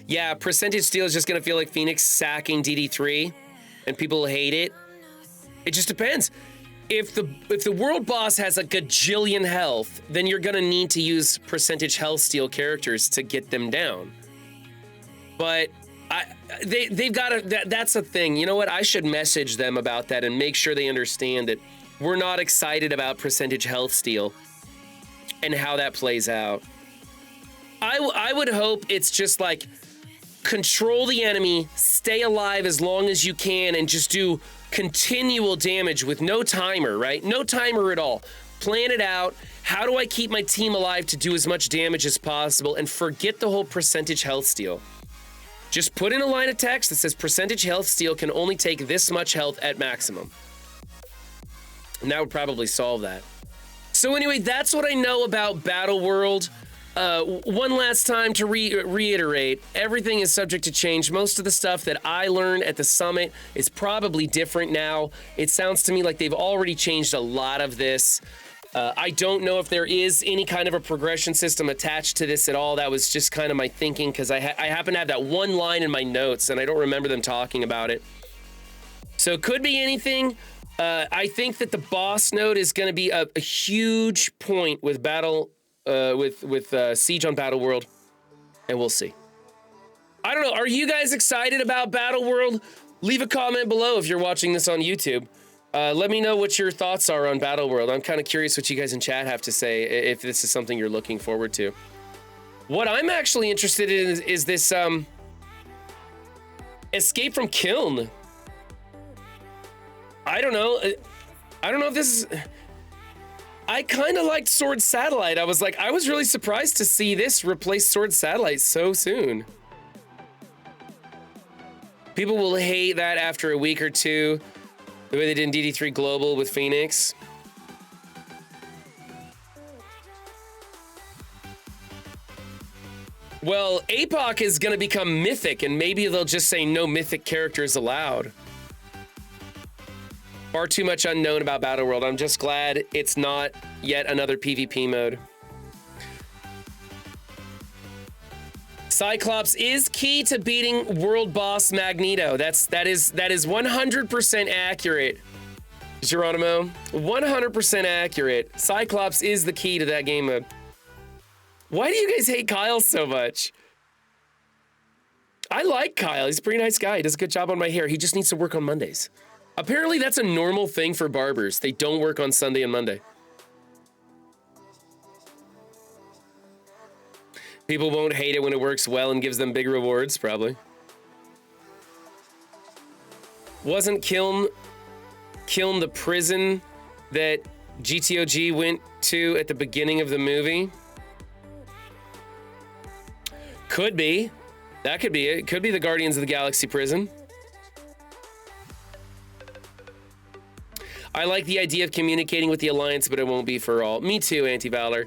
Yeah, percentage steal is just gonna feel like Phoenix sacking DD3 and people will hate it. It just depends. If the world boss has a gajillion health, then you're gonna need to use percentage health steal characters to get them down. But they've got to, that's a thing. You know what? I should message them about that and make sure they understand that we're not excited about percentage health steal and how that plays out. I would hope it's just like, control the enemy, stay alive as long as you can, and just do continual damage with no timer, right? No timer at all. Plan it out. How do I keep my team alive to do as much damage as possible, and forget the whole percentage health steal? Just put in a line of text that says percentage health steal can only take this much health at maximum. And that would probably solve that. So anyway, that's what I know about Battle World. One last time to reiterate, everything is subject to change. Most of the stuff that I learned at the summit is probably different now. It sounds to me like they've already changed a lot of this. I don't know if there is any kind of a progression system attached to this at all. That was just kind of my thinking, because I happen to have that one line in my notes and I don't remember them talking about it. So it could be anything. I think that the boss node is going to be a huge point with Siege on Battle World, and we'll see. I don't know. Are you guys excited about Battle World? Leave a comment below if you're watching this on YouTube. Let me know what your thoughts are on Battle World. I'm kind of curious what you guys in chat have to say, if this is something you're looking forward to. What I'm actually interested in is this Escape from Kiln. I don't know. I don't know if this is... I kind of liked Sword Satellite. I was really surprised to see this replace Sword Satellite so soon. People will hate that after a week or two, the way they did in DD3 Global with Phoenix. Well, APOC is going to become mythic, and maybe they'll just say no mythic characters allowed. Far too much unknown about Battle World. I'm just glad it's not yet another PvP mode. Cyclops is key to beating world boss Magneto. That is 100% accurate, Geronimo. 100% accurate. Cyclops is the key to that game mode. Why do you guys hate Kyle so much? I like Kyle. He's a pretty nice guy. He does a good job on my hair. He just needs to work on Mondays. Apparently, that's a normal thing for barbers. They don't work on Sunday and Monday. People won't hate it when it works well and gives them big rewards, probably. Wasn't Kiln the prison that GTOG went to at the beginning of the movie? Could be. That could be it. Could be the Guardians of the Galaxy prison. I like the idea of communicating with the Alliance, but it won't be for all. Me too, Anti-Valor.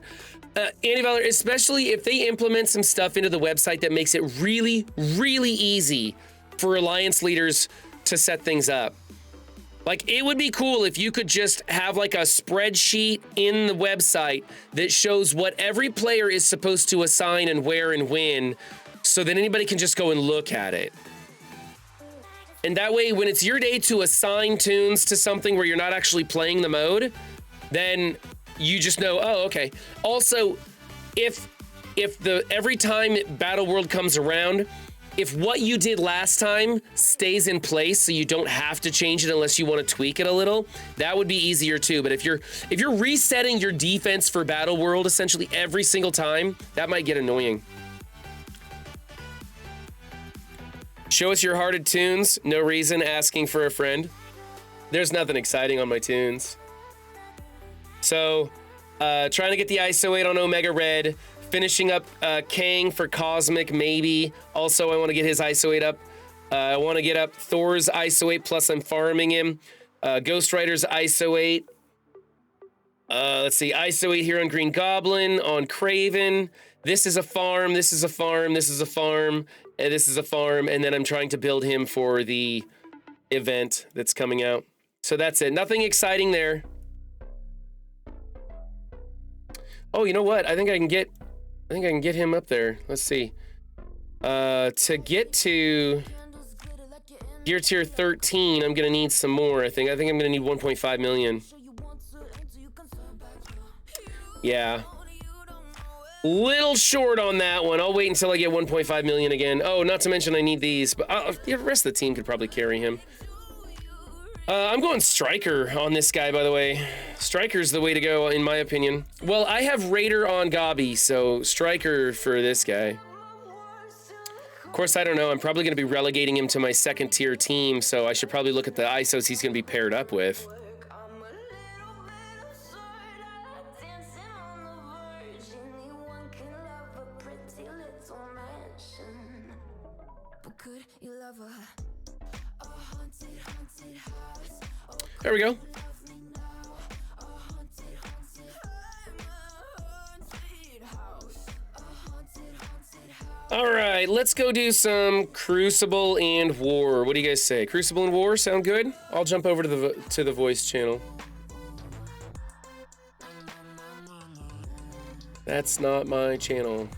Anti-Valor, especially if they implement some stuff into the website that makes it really, really easy for Alliance leaders to set things up. Like, it would be cool if you could just have like a spreadsheet in the website that shows what every player is supposed to assign and where and when, so that anybody can just go and look at it. And that way, when it's your day to assign tunes to something where you're not actually playing the mode, then you just know, oh, okay. Also, if every time Battle World comes around, if what you did last time stays in place so you don't have to change it unless you want to tweak it a little, that would be easier too. But if you're resetting your defense for Battle World essentially every single time, that might get annoying. Show us your hearted tunes. No reason asking for a friend. There's nothing exciting on my tunes. So, trying to get the ISO 8 on Omega Red. Finishing up Kang for Cosmic, maybe. Also, I want to get his ISO 8 up. I want to get up Thor's ISO 8, plus I'm farming him. Ghost Rider's ISO 8. Let's see, ISO 8 here on Green Goblin, on Kraven. This is a farm, this is a farm, this is a farm, and this is a farm, and then I'm trying to build him for the event that's coming out. So that's it. Nothing exciting there. Oh, you know what? I think I can get him up there. Let's see. To get to gear tier 13, I'm gonna need some more. I think I'm gonna need 1.5 million. Yeah. Little short on that one. I'll wait until I get 1.5 million again. Oh, not to mention I need these, but the rest of the team could probably carry him. I'm going Striker on this guy, by the way. Striker's the way to go, in my opinion. Well, I have Raider on Gabi, so Striker for this guy. Of course, I don't know. I'm probably going to be relegating him to my second tier team, so I should probably look at the ISOs he's going to be paired up with. There we go. All right, let's go do some Crucible and War. What do you guys say? Crucible and War sound good? I'll jump over to the voice channel. That's not my channel.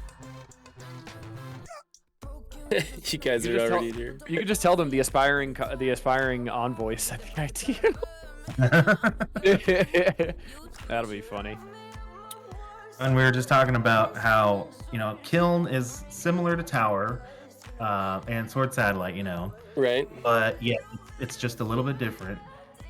You guys are already here. You could just tell them the aspiring envoy said the idea. That'll be funny. And we were just talking about how, you know, Kiln is similar to Tower and Sword Satellite, you know. Right. But yeah, it's just a little bit different.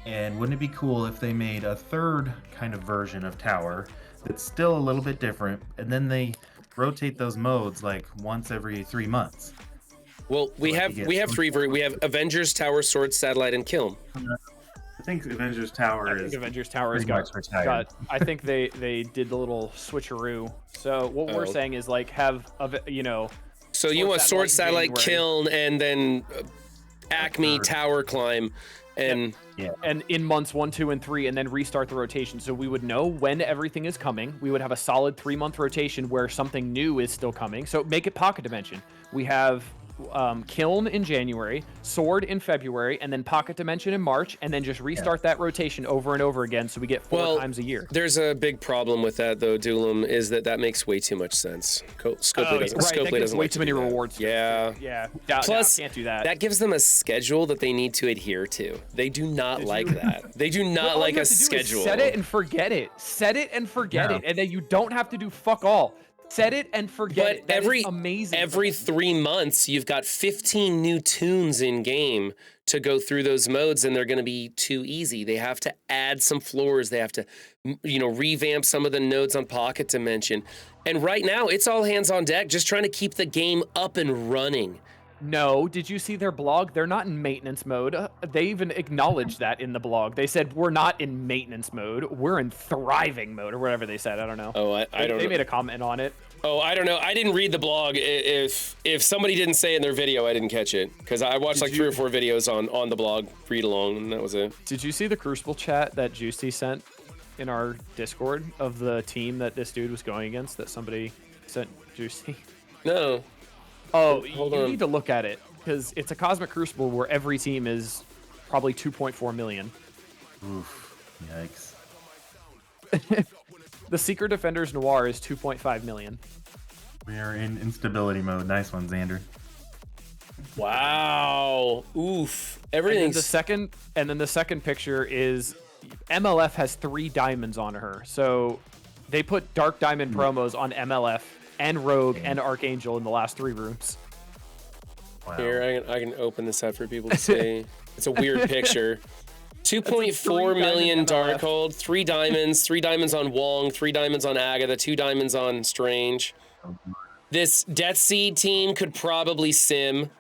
And wouldn't it be cool if they made a third kind of version of Tower that's still a little bit different, and then they rotate those modes like once every 3 months? Well, we have three. We have Avengers, Tower, Sword, Satellite, and Kiln. I think Avengers Tower is. Avengers Tower has got. I think they did the little switcheroo. So what we're saying is like have you know. So you want Sword, Satellite, Kiln, and then Acme tower climb, and and in months 1, 2, and 3, and then restart the rotation. So we would know when everything is coming. We would have a solid 3-month rotation where something new is still coming. So make it Pocket Dimension. We have Kiln in January, Sword in February, and then Pocket Dimension in March, and then just restart that rotation over and over again, so we get 4 times a year. There's a big problem with that, though, Doolum, is that makes way too much sense. Scopely doesn't way like too many do that. rewards. Yeah. Plus, can't do that. That gives them a schedule that they need to adhere to. They do not like that. They do not like a schedule. Set it and forget it. Set it and forget it, and then you don't have to do fuck all. Set it and forget it. That is amazing. Every 3 months, you've got 15 new tunes in game to go through those modes, and they're going to be too easy. They have to add some floors. They have to, revamp some of the nodes on Pocket Dimension. And right now, it's all hands on deck, just trying to keep the game up and running. No, did you see their blog? They're not in maintenance mode. They even acknowledged that in the blog. They said, we're not in maintenance mode. We're in thriving mode, or whatever they said. I don't know. Oh, I don't know. They made a comment on it. Oh, I don't know. I didn't read the blog. If somebody didn't say it in their video, I didn't catch it. Because I watched 3 or 4 videos on the blog, read along, and that was it. Did you see the Crucible chat that Juicy sent in our Discord of the team that this dude was going against that somebody sent Juicy? No. Oh, you need to look at it, because it's a Cosmic Crucible where every team is probably 2.4 million. Oof. Yikes. The Secret Defenders Noir is 2.5 million. We are in instability mode. Nice one, Xander. Wow. Oof. Everything's... And then the second picture is MLF has 3 diamonds on her. So they put Dark Diamond promos on MLF and Rogue and Archangel in the last 3 rooms. Wow. Here, I can open this up for people to see. It's a weird picture. 2.4 million Darkhold, 3 diamonds on Wong, 3 diamonds on Agatha, 2 diamonds on Strange. This Death Seed team could probably sim.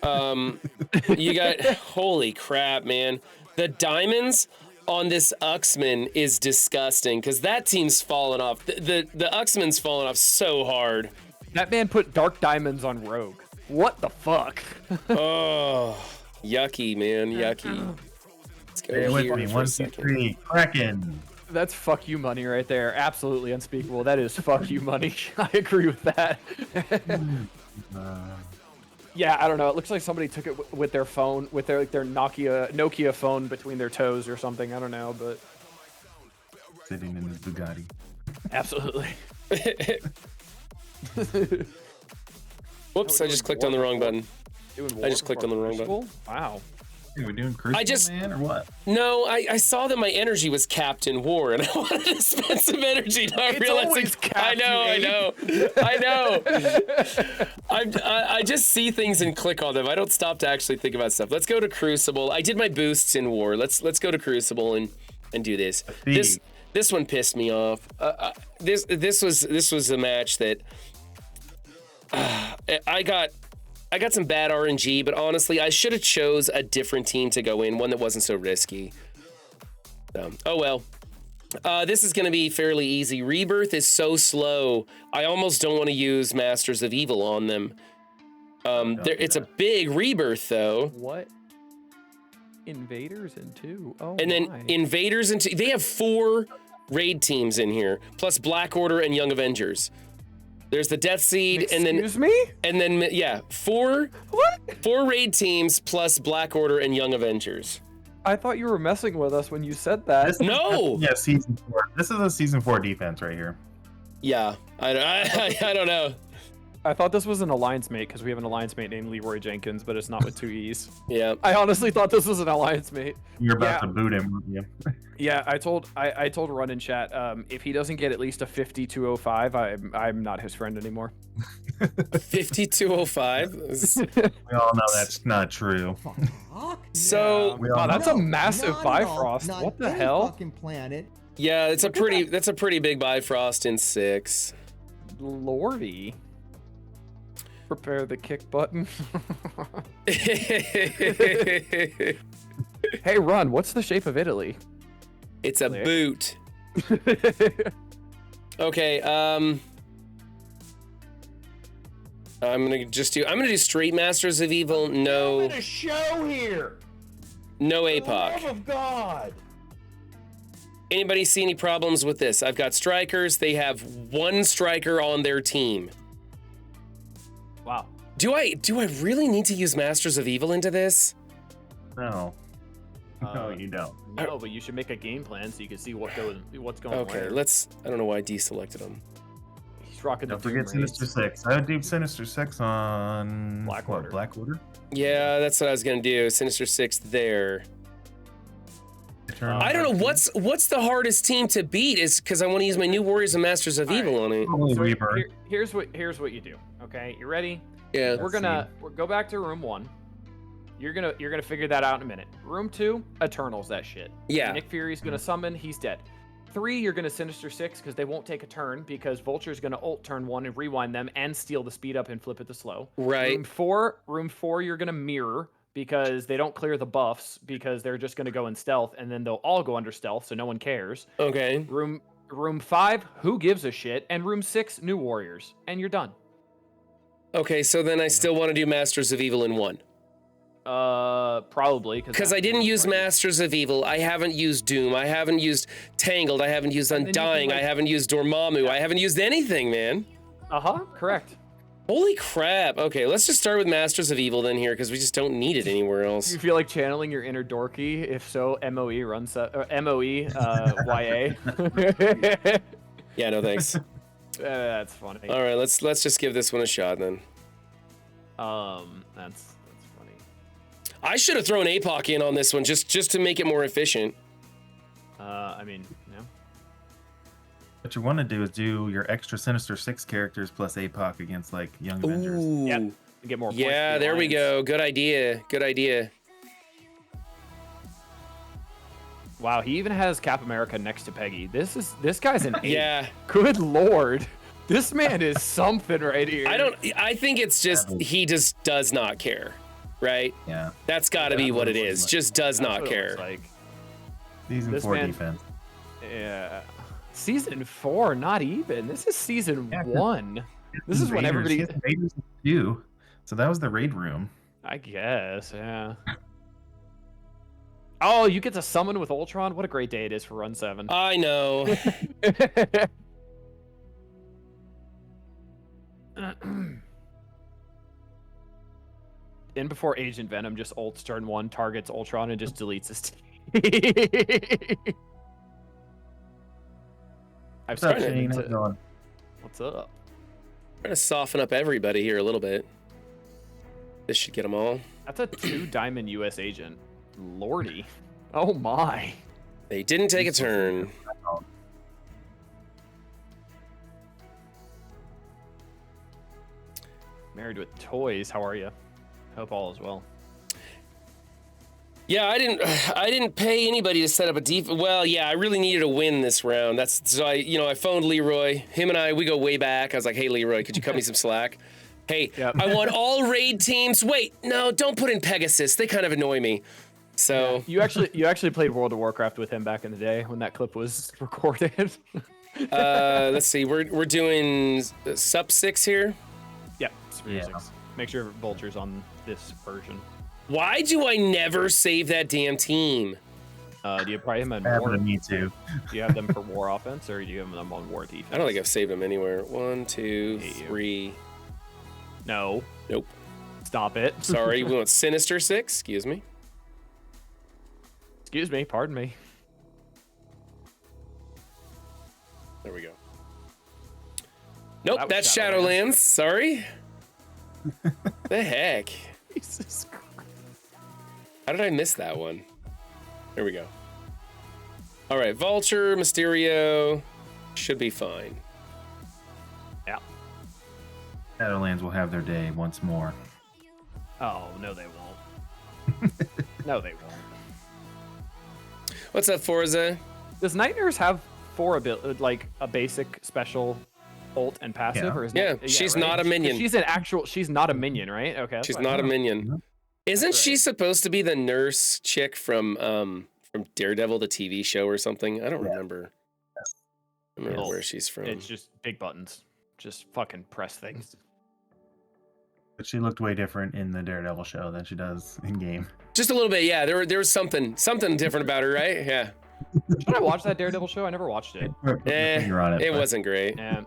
You got, holy crap, man. The diamonds on this Uxman is disgusting, because that team's fallen off. The Uxman's fallen off so hard. That man put Dark Diamonds on Rogue. What the fuck? Oh, yucky, man, yucky. Let's go Stay with here me. for 1, a 2, second. 3. Kraken. That's fuck you money right there. Absolutely unspeakable. That is fuck you money. I agree with that. Yeah, I don't know. It looks like somebody took it with their phone, with their Nokia phone between their toes or something. I don't know, but Sitting in his Bugatti. absolutely. Whoops, I just clicked on the wrong button. I just clicked on the wrong button. Wow. Hey, we're doing Crucible, man, or what? No, I saw that my energy was capped in war, and I wanted to spend some energy. I realized I know. I just see things and click on them. I don't stop to actually think about stuff. Let's go to Crucible. I did my boosts in war. Let's go to Crucible and do this. This one pissed me off. This was a match that I got some bad RNG, but honestly, I should have chose a different team to go in, one that wasn't so risky. Oh well. This is going to be fairly easy. Rebirth is so slow, I almost don't want to use Masters of Evil on them. It's a big Rebirth, though. What? Invaders in 2? Oh, and then Invaders in 2. They have 4 raid teams in here, plus Black Order and Young Avengers. There's the Death Seed, and then 4 raid teams plus Black Order and Young Avengers. I thought you were messing with us when you said that. No. Yeah, season 4. This is a season 4 defense right here. Yeah, I don't know. I thought this was an alliance mate because we have an alliance mate named Leroy Jenkins, but it's not with 2 E's. Yeah. I honestly thought this was an alliance mate. You're about to boot him, weren't you? Yeah, I told Run in chat, if he doesn't get at least a 5205, I'm not his friend anymore. 5205? We all know that's not true. So wow, that's a massive Bifrost. What the hell? Fucking planet. Yeah, that's a pretty big Bifrost in 6. Lordy. Prepare the kick button. Hey, Run, what's the shape of Italy? It's a boot. Okay, I'm gonna do straight Masters of Evil. No, a show here. no For the APOC. love of God. Anybody see any problems with this? I've got strikers. They have one striker on their team. Wow. Do I really need to use Masters of Evil into this? No. No, you don't. No, but you should make a game plan so you can see what's going Okay, where. I don't know why I deselected them. He's rocking Don't the forget Doom Raids. Sinister 6. I would do Sinister 6 on Black what, Order. Black Order? Yeah, that's what I was gonna do. Sinister 6 there. I don't know what's the hardest team to beat is because I want to use my New Warriors and Masters of Evil on it. Probably So Rebirth. here's what you do. Okay, you ready? Yeah. We'll go back to room 1. You're gonna figure that out in a minute. Room 2, Eternals that shit. Yeah. Nick Fury's gonna summon, he's dead. 3, you're gonna Sinister 6 because they won't take a turn because Vulture's gonna ult turn 1 and rewind them and steal the speed up and flip it to slow. Right. Room 4, you're gonna mirror because they don't clear the buffs because they're just gonna go in stealth and then they'll all go under stealth so no one cares. Okay. Room 5, who gives a shit? And room 6, New Warriors, and you're done. Okay, so then I still want to do Masters of Evil in 1. Probably Because I didn't use Masters of Evil. I haven't used Doom. I haven't used Tangled. I haven't used And then you can, Undying. like- I haven't used Dormammu. I haven't used anything, man. Correct. Holy crap. Okay, let's just start with Masters of Evil then here because we just don't need it anywhere else. You feel like channeling your inner dorky? If so, MOE runs MOE YA. Yeah, no thanks. That's funny. All right, let's just give this one a shot then. That's funny. I should have thrown APOC in on this one just to make it more efficient. I mean, no. What you want to do is do your extra Sinister 6 characters plus APOC against like Young Avengers. Ooh. Yep. Get more points Yeah, for the there we alliance. go. Good idea. Good idea. Wow, he even has Cap America next to Peggy. This guy's an 8. Yeah. Good lord. This man is something right here. I think it's just he just does not care, right? Yeah. That's got to be what it is. Just does That's not what it care. looks like. Season This 4 man- defense. Yeah. Season 4, not even. This is season Yeah, 1. This is when everybody. He has Raiders too. So that was the raid room. I guess, yeah. Oh, you get to summon with Ultron? What a great day it is for Run 7. I know. In before Agent Venom just ults turn 1, targets Ultron, and just deletes his team. I've What's up, started Shane? How's to- it going? What's up? Trying to soften up everybody here a little bit. This should get them all. That's a 2-diamond US agent. Lordy. Oh my. They didn't take a turn. Married with toys. How are you? Hope all is well. Yeah, I didn't pay anybody to set up a well, yeah, I really needed a win this round. That's so I phoned Leroy. Him and I, we go way back. I was like, hey Leroy, could you cut me some slack? Hey, Yep. I want all raid teams. Wait, no, don't put in Pegasus. They kind of annoy me. So You actually played World of Warcraft with him back in the day when that clip was recorded. let's see. We're doing Sup 6 here. Yep. It's Yeah. 6. Make sure Vulture's on this version. Why do I never save that damn team? Do you probably have them Happened on to war? me too. Do you have them for war offense or do you have them on war defense? I don't think I've saved them anywhere. 1, 2, Hate you. 3. No. Nope. Stop it. Sorry, we want Sinister 6. Excuse me. Excuse me. Pardon me. There we go. Nope, That was that's Shadowlands. Shadowlands. Sorry. The heck? Jesus Christ. How did I miss that one? There we go. All right, Vulture, Mysterio should be fine. Yeah. Shadowlands will have their day once more. Oh, no, they won't. No, they won't. What's up, Forza? Does Night Nurse have 4 like a basic special ult and passive, Yeah. or is Yeah, that, she's not a minion. She's not a minion, right? Okay. that's She's what I not a thought. minion. Isn't That's she right. supposed to be the nurse chick from Daredevil, the TV show or something? I don't remember. I don't remember Yes. where she's from. It's just big buttons. Just fucking press things. But she looked way different in the Daredevil show than she does in game. Just a little bit, yeah. There was something different about her, right? Yeah. Should I watch that Daredevil show? I never watched it. You're on It wasn't great. And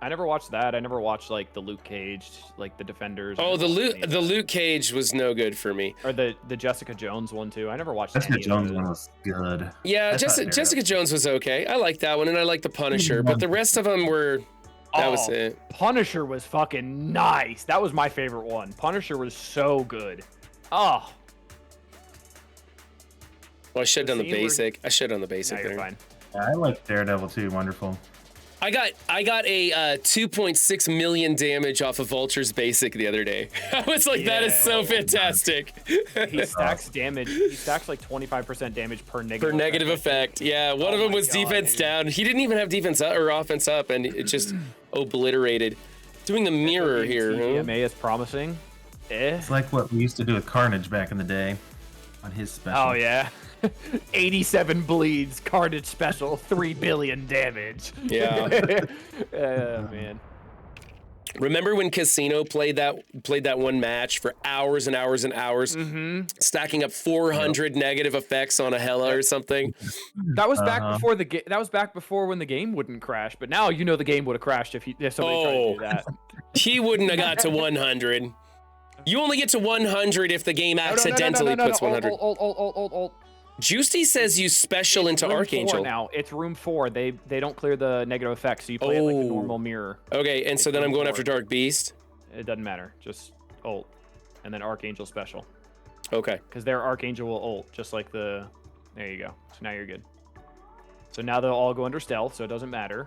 I never watched that. I never watched like the Luke Cage, like the Defenders. Oh, the Luke Cage was no good for me. Or the Jessica Jones one too. I never watched Jessica any Jones of one those. was good. Yeah, Jessica Jones was okay. I liked that one, and I liked the Punisher, but the rest of them were. That was it. Punisher was fucking nice. That was my favorite one. Punisher was so good. Oh. Well, I should have done the basic. I should have done the No, basic you're there. fine. Yeah, I like Daredevil too. Wonderful. I got a 2.6 million damage off of Vulture's basic the other day. I was like, that is so fantastic. He stacks damage. He stacks like 25% damage per negative. For negative effect. Yeah, one of them was defense down. He didn't even have defense up or offense up, and it just obliterated. Doing the mirror here. Huh? TMA is promising. It's like what we used to do with Carnage back in the day on his special. Oh yeah. 87 bleeds, Carnage special, 3 billion damage. Yeah. Oh man. Remember when Casino played that one match for hours and hours and hours, stacking up 400 negative effects on a Hela or something? That was back before that was back before when the game wouldn't crash. But now you know the game would have crashed if somebody tried to do that. He wouldn't have got to 100. You only get to 100 if the game accidentally puts 100. Old. Juicy says use special into room Archangel. 4 now it's room 4. They don't clear the negative effects, so you play it like a normal mirror. Okay, and so then I'm going after Dark Beast. It doesn't matter. Just ult, and then Archangel special. Okay. Because their Archangel will ult, just like the. There you go. So now you're good. So now they'll all go under stealth, so it doesn't matter.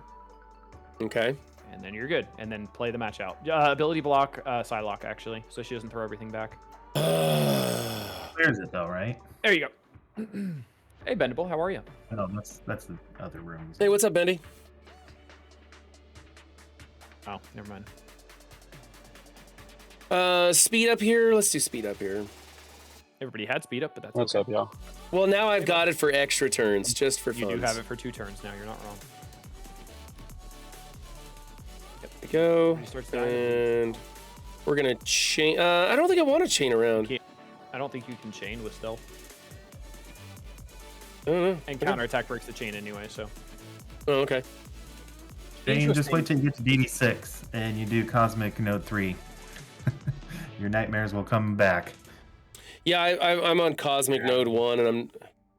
Okay. And then you're good. And then play the match out. Ability block, Psylocke actually, so she doesn't throw everything back. Clears it though, right? There you go. Hey Bendable, how are you? No, that's the other room. Hey, what's up, Bendy? Oh, never mind. Speed up here. Let's do speed up here. Everybody had speed up, but that's What's okay. up, y'all? Well, now I've got it for extra turns, just for fun. You do have it for 2 turns now. You're not wrong. There we go. He starts dying. And we're gonna chain. I don't think I want to chain around. I don't think you can chain with stealth. I don't know. And counterattack breaks the chain anyway, so. Oh, okay. Dane, just wait till you get to DD6 and you do Cosmic Node 3. Your nightmares will come back. Yeah, I'm on Cosmic Node 1, and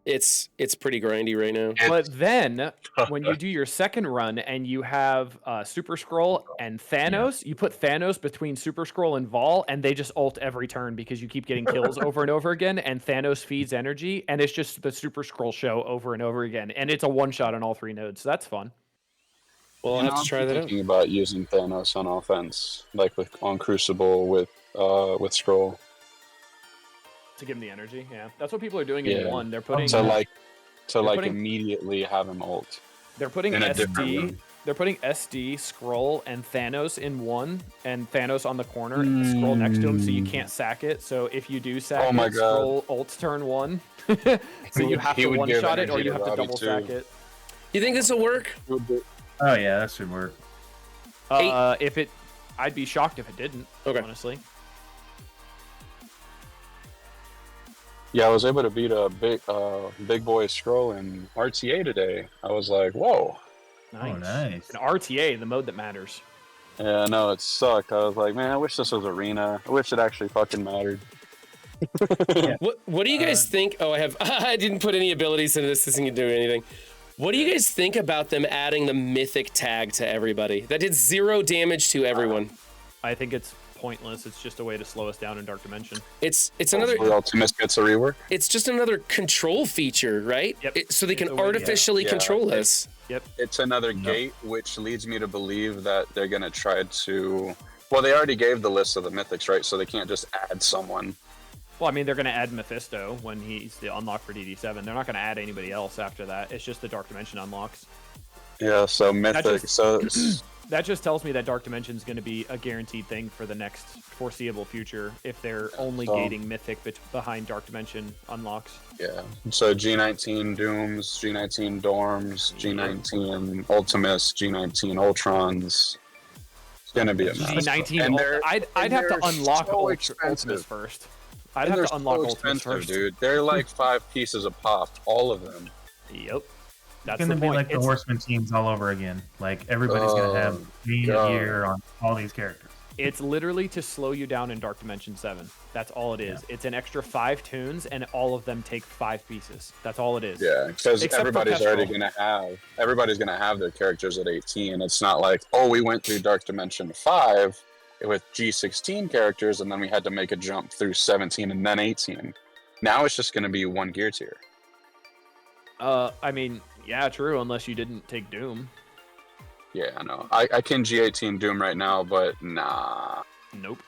it's pretty grindy right now. But then, when you do your second run and you have Super Scroll and Thanos, you put Thanos between Super Scroll and Vol, and they just ult every turn because you keep getting kills over and over again, and Thanos feeds energy, and it's just the Super Scroll show over and over again, and it's a one-shot on all 3 nodes, so that's fun. Well, I'll have to try that out. Thinking about using Thanos on offense, like on Crucible with Scroll. To give him the energy, yeah. That's what people are doing in 1. They're putting... Immediately have him ult. They're putting in a different SD... room. They're putting SD, Scroll, and Thanos in 1, and Thanos on the corner, and Scroll next to him, so you can't sack it. So if you do sack it, Scroll ults turn 1. So you have to one-shot it, or you have to double sack it. You think this will work? Oh yeah, that should work. I'd be shocked if it didn't, honestly. Yeah, I was able to beat a big boy Scroll in RTA today. I was like, whoa. Nice. Oh, nice. An RTA, the mode that matters. Yeah, no, it sucked. I was like, man, I wish this was Arena. I wish it actually fucking mattered. What do you guys think? Oh, I didn't put any abilities into this. This isn't gonna do anything. What do you guys think about them adding the mythic tag to everybody? That did 0 damage to everyone. I think it's pointless. It's just a way to slow us down in Dark Dimension. It's another. Ultimus gets a rework. It's just another control feature, right? Yep. So they can artificially control us. Yep. It's another gate, which leads me to believe that they're gonna try to. Well, they already gave the list of the mythics, right? So they can't just add someone. Well, I mean, they're going to add Mephisto when he's the unlock for DD7. They're not going to add anybody else after that. It's just the Dark Dimension unlocks. Yeah, so mythic. That just tells me that Dark Dimension is going to be a guaranteed thing for the next foreseeable future if they're only gating mythic behind Dark Dimension unlocks. Yeah. So G19 Dooms, G19 Dorms, G19 Ultimus, G19 Ultrons. It's gonna be a mess. G19. And they're- I'd and have to they're unlock so Ultimus expensive. first. I'd And have they're to unlock so Ultimus expensive, first. dude. They're like 5 pieces a pop, all of them. Yep. That's It's the gonna be point. like the It's- Horseman teams all over again. Like everybody's gonna have Oh, game God. of year on all these characters. It's literally to slow you down in Dark Dimension 7. That's all it is. It's an extra 5 tunes, and all of them take 5 pieces. That's all it is. Yeah, because Except for everybody's already Kestrel. everybody's gonna have their characters at 18. It's not like, oh, we went through Dark Dimension 5 with G16 characters, and then we had to make a jump through 17 and then 18. Now it's just gonna be one gear tier. I mean, yeah, true, unless you didn't take Doom. Yeah, I know. I can G18 Doom right now, but nah. Nope.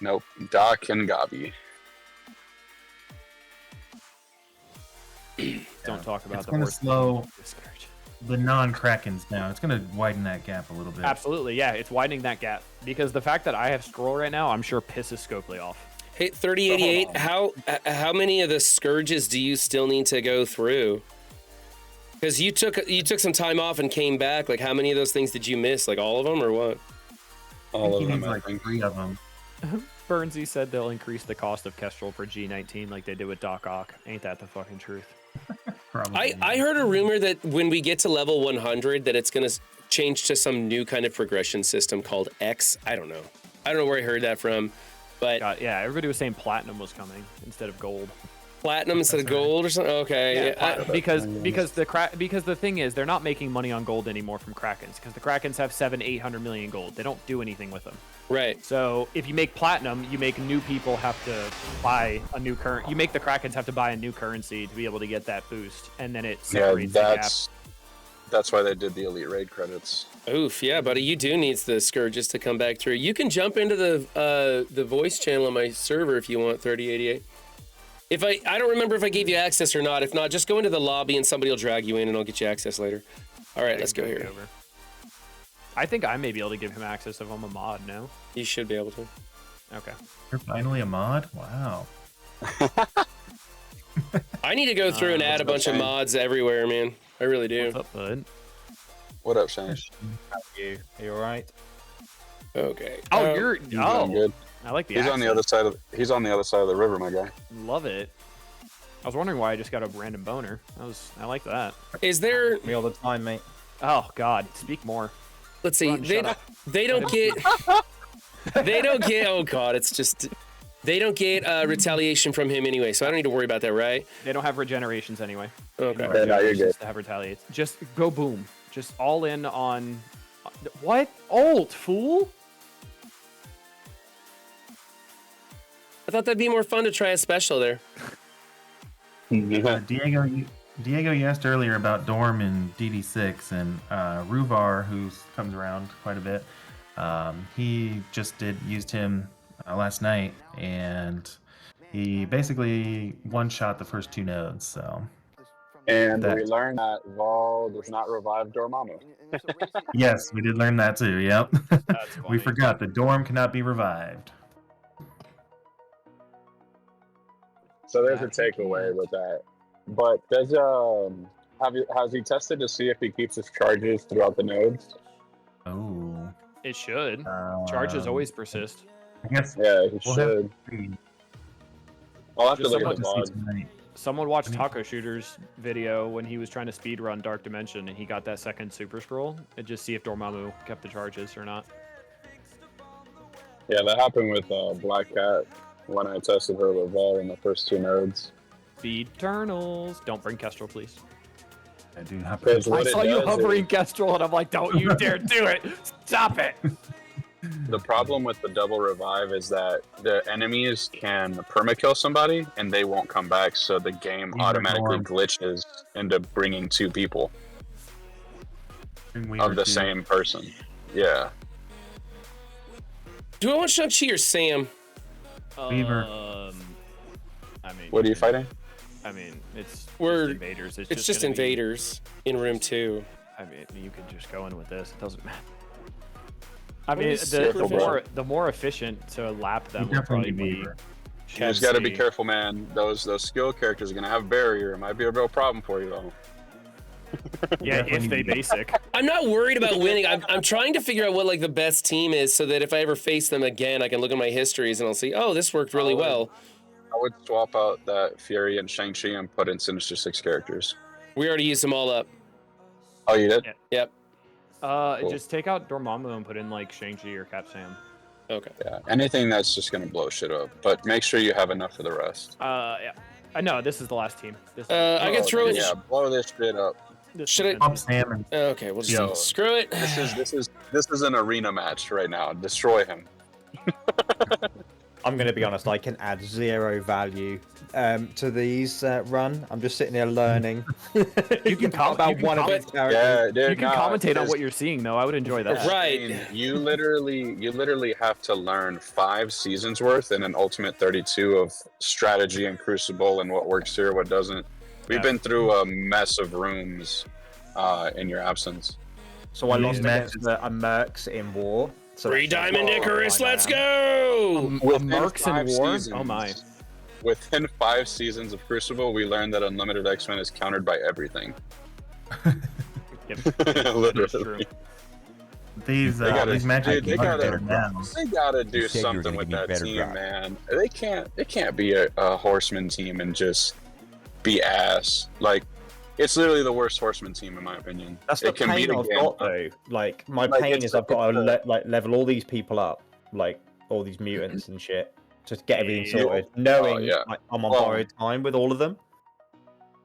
Nope. Doc and Gabi. Don't talk about It's the gonna horse. slow Scourge. the non-Krakens down. It's gonna widen that gap a little bit. Absolutely, yeah, it's widening that gap. Because the fact that I have Scroll right now, I'm sure pisses Scopely off. Hey, 3088, Hold how many of the scourges do you still need to go through? Because you took some time off and came back. Like, how many of those things did you miss? Like all of them, or what? All He of them, needs I like think. 3 of them. Burnsy said they'll increase the cost of Kestrel for G19 like they did with Doc Ock. Ain't that the fucking truth? Probably. I heard a rumor that when we get to level 100, that it's gonna change to some new kind of progression system called X. I don't know where I heard that from, but God, yeah, everybody was saying Platinum was coming instead of Gold. platinum instead of gold or something. Okay, yeah, Because the thing is, they're not making money on gold anymore from Krakens because the Krakens have 700-800 million gold. They don't do anything with them. right. So if you make platinum, you make new people have to buy a new current. You make the Krakens have to buy a new currency to be able to get that boost, and then it Yeah, separates the gap. that's why they did the Elite Raid credits. Oof, yeah, buddy, you do need the scourges to come back through. You can jump into the voice channel on my server if you want. 3088. If I don't remember if I gave you access or not. If not, just go into the lobby and somebody will drag you in and I'll get you access later. All right, let's go here. Over. I think I may be able to give him access if I'm a mod now. You should be able to. Okay. You're finally a mod? Wow. I need to go through and add a bunch of mods everywhere, man. I really do. What's up, bud? What up, Shane? Are you all right? Okay. Oh, you're He's doing good. I like the He's on the other side of the river, my guy. Love it. I was wondering why I just got a random boner. I like that. Is there? Me all the time, mate. Oh God, speak more. Let's see. Ron, shut up. They don't get. They don't get. Oh God, it's just. They don't get retaliation from him anyway, so I don't need to worry about that, right? They don't have regenerations anyway. Okay. Yeah, no, you're good. To have retaliates. Just go boom. Just all in on. What? Ult, fool. I thought that'd be more fun to try a special there. Diego, you asked earlier about Dorm and DD6, and Ruvar, who comes around quite a bit, he just used him last night, and he basically one-shot the first 2 nodes, so... And we learned that Vol does not revive Dormammu. Yes, we did learn that too, yep. That's We funny. forgot that Dorm cannot be revived. So there's a takeaway with that. But does has he tested to see if he keeps his charges throughout the nodes? Oh. It should. Charges always persist. I guess Yeah, he we'll have should. to see. I'll have to Just look We'll at have the to see VOD. tonight. Someone watched Taco Shooter's video when he was trying to speedrun Dark Dimension and he got that second Super Scroll and just see if Dormammu kept the charges or not. Yeah, that happened with Black Cat when I tested her with Vol in the first 2 nodes. Speed Eternals. Don't bring Kestrel, please. I do have Because to. what I it saw you does hovering Kestrel and I'm like, don't you dare do it. Stop it. The problem with the double revive is that the enemies can permakill somebody and they won't come back, so the game Weaver automatically Dorm. glitches into bringing 2 people Weaver of the too. same person. Yeah. Do I want Shang-Chi or Sam? Weaver. I mean, What are you fighting? I mean, it's We're- just invaders. It's just gonna be- invaders in room 2. I mean, you could just go in with this. It doesn't matter. I mean, is the super the more efficient to lap them You would definitely probably need be. Weaver. You just got to be Chelsea. careful, man. Those skill characters are gonna have barrier. It might be a real problem for you though. Yeah, if they basic. I'm not worried about winning. I'm trying to figure out what like the best team is, so that if I ever face them again, I can look at my histories and I'll see, oh, this worked really well. I would swap out that Fury and Shang-Chi and put in Sinister Six characters. We already used them all up. Oh, you did? Yeah. Yep. Cool. Just take out Dormammu and put in like Shang-Chi or Cap Sam. Okay. Yeah. Anything that's just gonna blow shit up, but make sure you have enough for the rest. Yeah. I know this is the last team. I could throw it. Yeah, blow this shit up. Should I? Pump Sam and Okay, we'll just Yo. screw it. This is an arena match right now. Destroy him. I'm going to be honest, I can add 0 value to these run. I'm just sitting here learning. You can about one of these characters. Yeah, dude. You can commentate on what you're seeing, though. I would enjoy that. Right. You literally have to learn 5 seasons worth in an Ultimate 32 of strategy and Crucible and what works here, what doesn't. We've been through a mess of rooms in your absence. So I These lost matches- against a Mercs in war. So Three that's Diamond how Icarus, far let's I am. go! Within Mercs in 5 war? seasons- Oh my. Within 5 seasons of Crucible, we learned that Unlimited X-Men is countered by everything. Yep. That's true. Literally. these They gotta- these matches dude, they are gotta- better now. They gotta do You said you were something gonna with give me that better team, drive. man. They can't be a horseman team and just be ass. Like, it's literally the worst horseman team in my opinion. That's the it can pain beat a I've game. got though. Like my Like, pain it's is I've got to the- level all these people up, like all these mutants and shit, just get everything Yeah. sorted, knowing yeah. like, I'm on Well- borrowed time with all of them.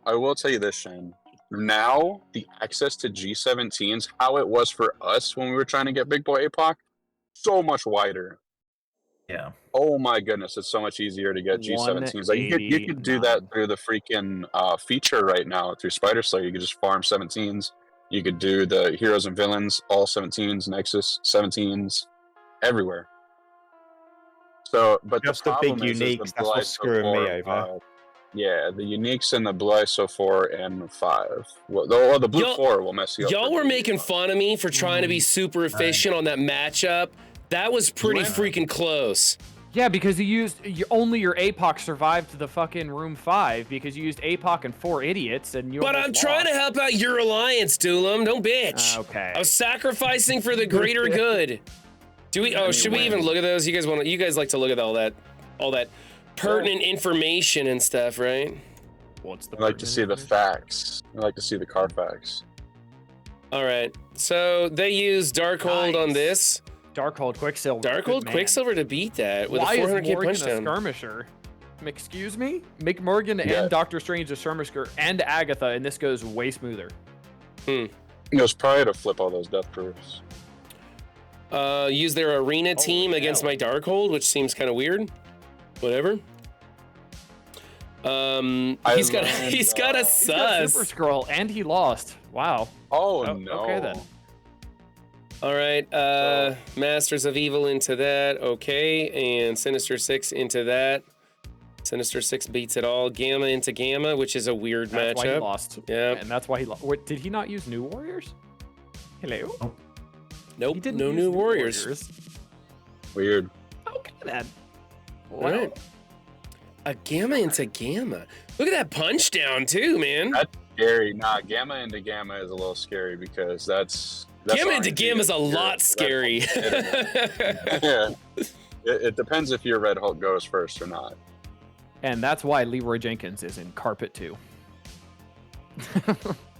I will tell you this, Shane. Now, the access to G17s, how it was for us when we were trying to get Big Boy APOC, so much wider. Yeah. Oh my goodness, it's so much easier to get G17s. Like you could do that 189. through the freaking feature right now through Spider Slayer. You could just farm 17s. You could do the heroes and villains, all 17s, Nexus 17s, everywhere. So, but Just the the big problem is uniques, the that's Blue what's ISO screwing me 4 and over. 5. Yeah, the uniques and the Blue ISO 4 and 5. Well, the Blue Y'all- 4 will mess you up. Y'all for were the- making fun of me for trying to be super efficient on that matchup. That was pretty Right. freaking close. Yeah, because only your APOC survived to the fucking room 5 because you used APOC and 4 idiots and you. But I'm trying to help out your alliance, Doolam. Don't bitch. Okay. I was sacrificing for the greater good. Do we? Oh, should we even look at those? You guys want? You guys like to look at all that pertinent information and stuff, right? What's the I like to see the facts. I like to see the Carfax. All right. So they use Darkhold on Nice. this. Darkhold Quicksilver. Darkhold Good man. Quicksilver to beat that with Why a is 400k Morgan punch a down. skirmisher? Excuse me? Make Morgan Yeah. and Doctor Strange a skirmisher and Agatha, and this goes way smoother. It was probably to flip all those death proofs. Use their arena team Holy against hell. my Darkhold, which seems kind of weird. Whatever. He's got learned, a He's got sus. Super Scroll, and he lost. Wow. Oh, Oh, no. okay then. All right, Masters of Evil into that, okay, and Sinister Six into that. Sinister Six beats it all. Gamma into Gamma, which is a weird That's why he matchup. lost. Yeah. And that's why he lost. Did he not use New Warriors? Hello? Nope, He didn't no use new Warriors. Weird. Okay then. All right. A Gamma into Gamma. Look at that punch down too, man. That's scary. Nah, Gamma into Gamma is a little scary because that's Gamma into RNG. Gamma is a You're lot Red scary. Hulk. Yeah. It depends if your Red Hulk goes first or not. And that's why Leroy Jenkins is in Carpet 2.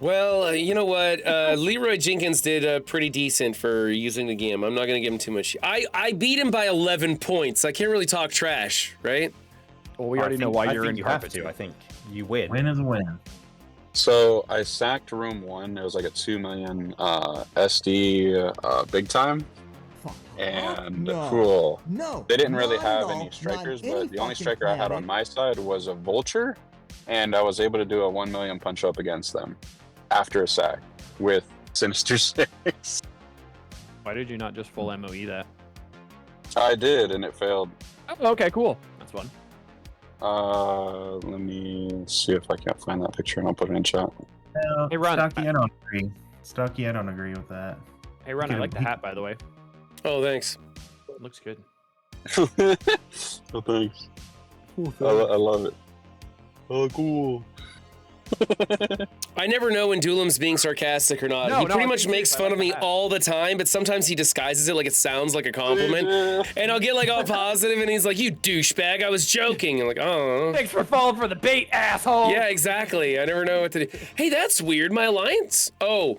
Well, you know what? Leroy Jenkins did pretty decent for using the Gamma. I'm not going to give him too much. I beat him by 11 points. I can't really talk trash, right? Well, we already know why you're in you Carpet have to. 2. I think you win. Win is a win. So I sacked room 1. It was like a 2 million SD big time. And No. cool. No. They didn't really not have at all, any strikers, not any but the only fucking striker I had planet. on my side was a Vulture, and I was able to do a 1 million punch up against them after a sack with Sinister Six. Why did you not just full MOE that? I did, and it failed. Oh, okay, cool. That's fun. Let me see if I can't find that picture, and I'll put it in chat. No, Hey, Ron, Stocky, I don't agree. Stocky, I don't agree with that. Hey, Ron, I Get like the him. hat, by the way. Oh, thanks. It looks good. Oh, thanks. I love it. Oh, cool. I never know when Doolam's being sarcastic or not. No, He no, pretty I'm much being makes serious. I fun of like me that. all the time, but sometimes he disguises it like it sounds like a compliment. And I'll get like all positive, and he's like, "You douchebag, I was joking." I'm like, "Oh." Thanks for falling for the bait, asshole. Yeah, exactly. I never know what to do. Hey, that's weird. My alliance? Oh,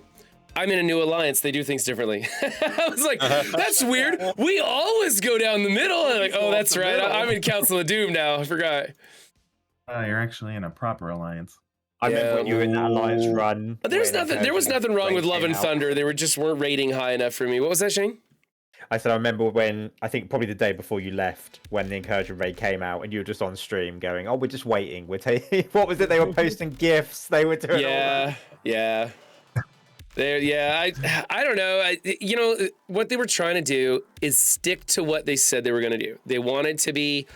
I'm in a new alliance. They do things differently. I was like, that's weird. We always go down the middle. And I'm like, oh, that's right. I'm in Council of Doom now. I forgot. You're actually in a proper alliance. I remember when you were in that alliance Ooh. run. There was when nothing wrong with Raid Love came and out. Thunder. They weren't rating high enough for me. What was that, Shane? I said I remember when, I think probably the day before you left, when the Incursion Raid came out, and you were just on stream going, "Oh, we're just waiting. We're taking." What was it? They were posting gifs. They were doing. All that. Yeah. I don't know. What they were trying to do is stick to what they said they were going to do. They wanted to be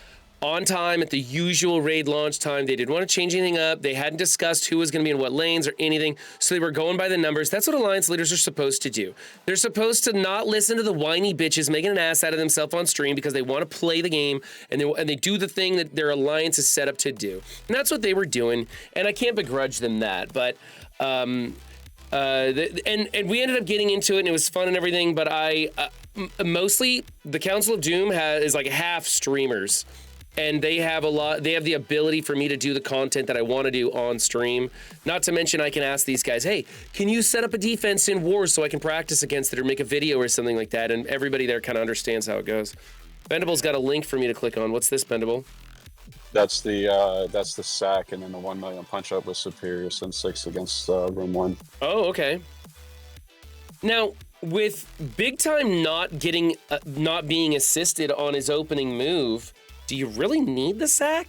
on time at the usual raid launch time. They didn't want to change anything up. They hadn't discussed who was going to be in what lanes or anything. So they were going by the numbers. That's what alliance leaders are supposed to do. They're supposed to not listen to the whiny bitches making an ass out of themselves on stream because they want to play the game and they do the thing that their alliance is set up to do. And that's what they were doing. And I can't begrudge them that. But and we ended up getting into it and it was fun and everything. But mostly the Council of Doom is like half streamers. And they have the ability for me to do the content that I want to do on stream. Not to mention I can ask these guys, hey, can you set up a defense in Wars so I can practice against it or make a video or something like that? And everybody there kind of understands how it goes. Bendable's got a link for me to click on. What's this, Bendable? That's the sack, and then the 1 million punch up with Superior Sin 6 against Room 1. Oh, okay. Now, with Big Time not being assisted on his opening move, do you really need the sack?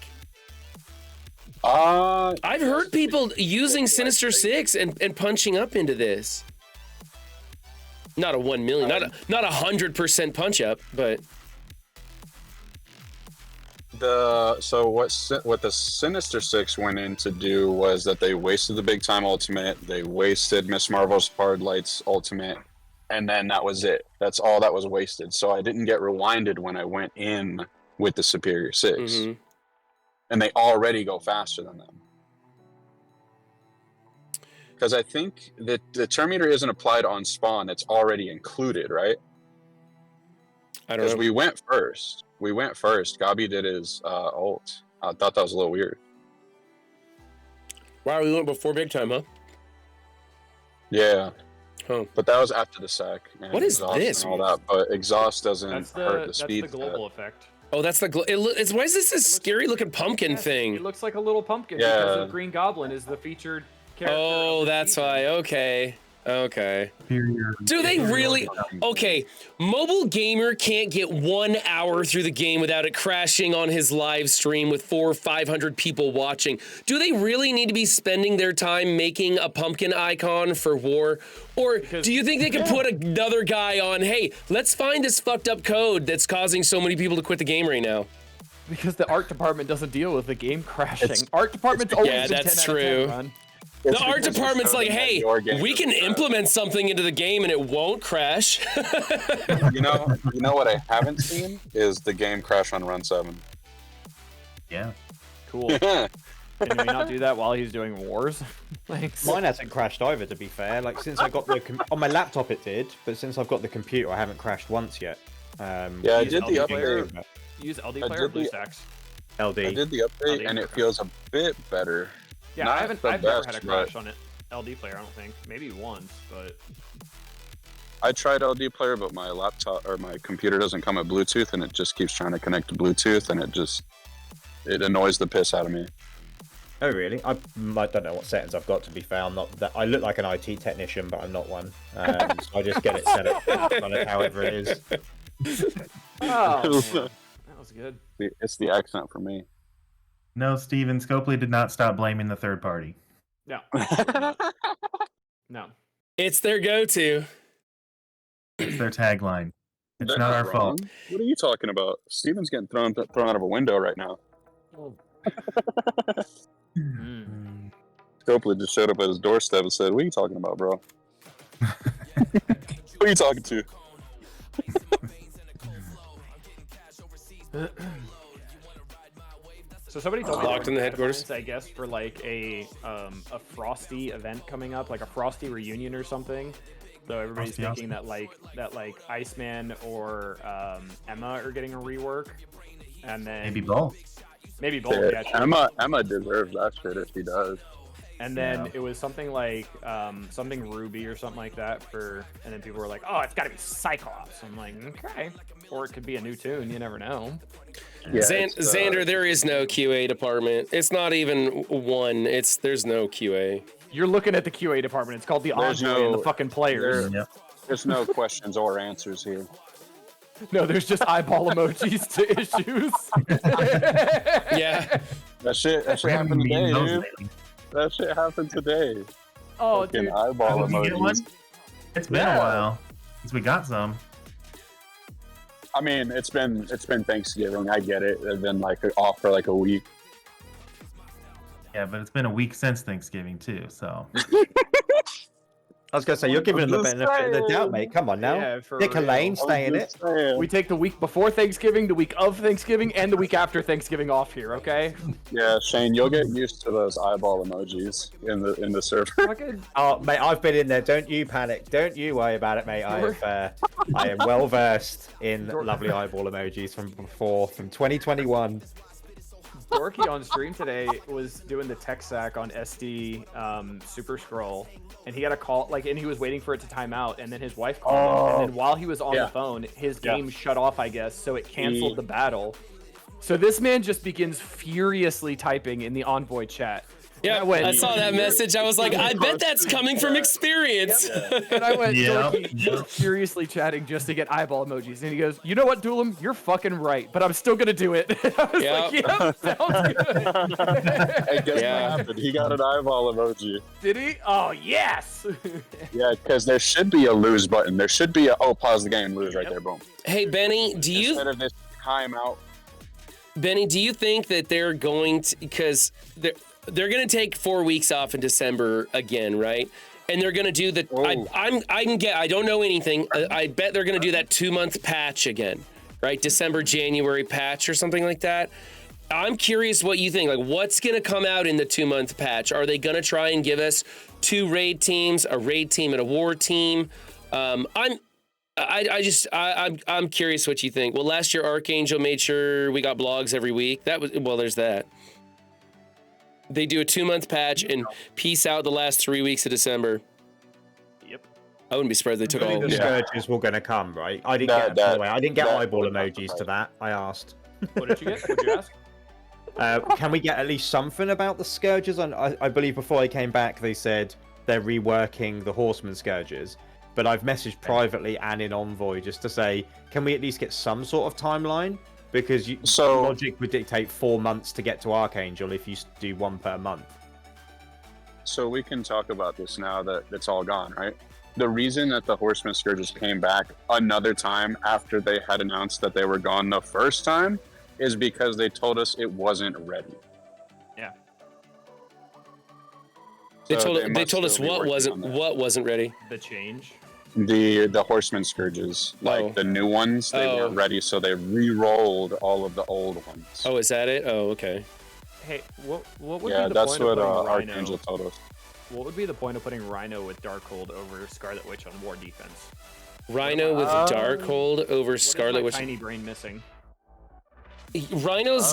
I've heard people using Sinister 6 and punching up into this. Not a 1 million, not 100% punch up, but what the Sinister 6 went in to do was that they wasted the Big Time ultimate, they wasted Miss Marvel's Hard Light's ultimate, and then that was it. That's all that was wasted. So I didn't get rewinded when I went in with the Superior 6. Mm-hmm. And they already go faster than them. Because I think that the turn meter isn't applied on spawn, it's already included, right? I don't know. Because we went first. Gabi did his ult. I thought that was a little weird. Wow, we went before Big Time, huh? Yeah. Oh. But that was after the sack. And What is exhaust this? And all that. But exhaust doesn't That's hurt the speed. the global effect. Oh, that's the. Why is this scary looking pumpkin Yes, thing? It looks like a little pumpkin Yeah. because the Green Goblin is the featured character. Oh, of the that's season. why. Okay. Superior. Do they really? Okay, Mobile Gamer can't get 1 hour through the game without it crashing on his live stream with 400 or 500 people watching. Do they really need to be spending their time making a pumpkin icon for War? Or do you think they could put another guy on, hey, let's find this fucked up code that's causing so many people to quit the game right now? Because the art department doesn't deal with the game crashing. Art department's always Yeah, been that's 10 out of 10, true. Ron. The art department's like, hey, we can implement something into the game and it won't crash. You know what I haven't seen is the game crash on Run 7. Yeah. Cool. Can we not do that while he's doing Wars? Thanks. Mine hasn't crashed either, to be fair. Like since I got the on my laptop, it did, but since I've got the computer, I haven't crashed once yet. Yeah, I Use did the LD player. update. Use LD I player did or the- BlueStacks? LD. I did the update LD. and it feels a bit better. Yeah, Not I've the never best, had a but- crash on it. LD player, I don't think. Maybe once, but I tried LD player, but my laptop or my computer doesn't come with Bluetooth, and it just keeps trying to connect to Bluetooth, and it annoys the piss out of me. Oh really? I don't know what settings I've got, to be fair. I'm not that. I look like an IT technician, but I'm not one. So I just get it set up on it however it is. oh, man. That was good. It's the accent for me. No, Steven, Scopely did not stop blaming the third party. No. No. It's their go-to. It's their tagline. It's They're not our wrong. fault. What are you talking about? Steven's getting thrown out of a window right now. Mm. Scopely just showed up at his doorstep and said, "What are you talking about, bro? Who are you talking to?" So somebody told me Locked in the there were headquarters. plans, I guess, for like a Frosty event coming up, like a Frosty reunion or something. So everybody's Frosty thinking that like Iceman or Emma are getting a rework, and then Maybe both. Maybe both. Yeah, Yeah, true. Emma deserves that shit if she does. And then Yeah. it was something like something Ruby or something like that and then people were like, oh, it's got to be Cyclops. I'm like, okay, or it could be a new tune. You never know. Yeah, Xander, there is no QA department. It's not even one. There's no QA. You're looking at the QA department. It's called the There's Envoy and no- the fucking players. Yep. There's no questions or answers here. No, there's just eyeball emojis to issues. Yeah. That shit We haven't happened been today, those dude. lately. That shit happened today. Oh, Fucking dude. eyeball Did you get one? emojis. It's been a while since we got some. I mean, it's been Thanksgiving. I get it. They've been like off for like a week. Yeah, but it's been a week since Thanksgiving too. So I was gonna say you're giving them the benefit of the doubt, mate. Come on now. Yeah, for Dick real. Elaine, stay in it. We take the week before Thanksgiving, the week of Thanksgiving, and the week after Thanksgiving off here, okay? Yeah, Shane, you'll get used to those eyeball emojis in the server. Fucking Oh, mate, I've been in there. Don't you panic. Don't you worry about it, mate. I am well versed in lovely eyeball emojis from before, from 2021. Dorky on stream today was doing the tech sack on SD Super Scroll, and he had a call, and he was waiting for it to time out, and then his wife called him, and then while he was on the phone, his game shut off, I guess, so it canceled the battle. So this man just begins furiously typing in the Envoy chat. Yeah, I saw that message. I was like, I bet that's coming from experience. And I went, Yeah. Dorky, furiously chatting just to get eyeball emojis. And he goes, you know what, Doolum? You're fucking right, but I'm still going to do it. I was like, yep, sounds good. Hey, guess what happened? He got an eyeball emoji. Did he? Oh, yes. Yeah, because there should be a lose button. There should be a pause the game, lose right there, boom. Hey, Benny, do you Instead of this timeout. think that they're going to, because they're going to take 4 weeks off in December again, right? And they're going to do the. I don't know anything. I bet they're going to do that 2-month patch again, right? December, January patch or something like that. I'm curious what you think. Like, what's going to come out in the 2-month patch? Are they going to try and give us 2 raid teams, a raid team and a war team? I'm curious what you think. Well, last year Archangel made sure we got blogs every week. There's that. They do a 2-month patch and peace out the last 3 weeks of December. Yep. I wouldn't be surprised they took Surely all. the scourges were going to come, right? I didn't That- get. By the way, I didn't get that eyeball would not emojis to surprise that. I asked. What did you get? What did you ask? Can we get at least something about the scourges? I believe before I came back, they said they're reworking the horseman scourges. But I've messaged privately and in Envoy just to say, can we at least get some sort of timeline? Because logic would dictate 4 months to get to Archangel if you do 1 per month. So we can talk about this now that it's all gone, right? The reason that the Horseman Scourges came back another time after they had announced that they were gone the first time is because they told us it wasn't ready. Yeah. They So told must us still be working on that. what wasn't ready. The change. The Horseman Scourges, like the new ones, they weren't ready, so they re-rolled all of the old ones. Oh, is that it? Oh, okay. Hey, what would be Yeah, the that's point what of putting Archangel Rhino? told us. What would be the point of putting Rhino with Darkhold over Scarlet Witch on war defense? Rhino with Darkhold over What is Scarlet my Witch. tiny brain missing? Rhino's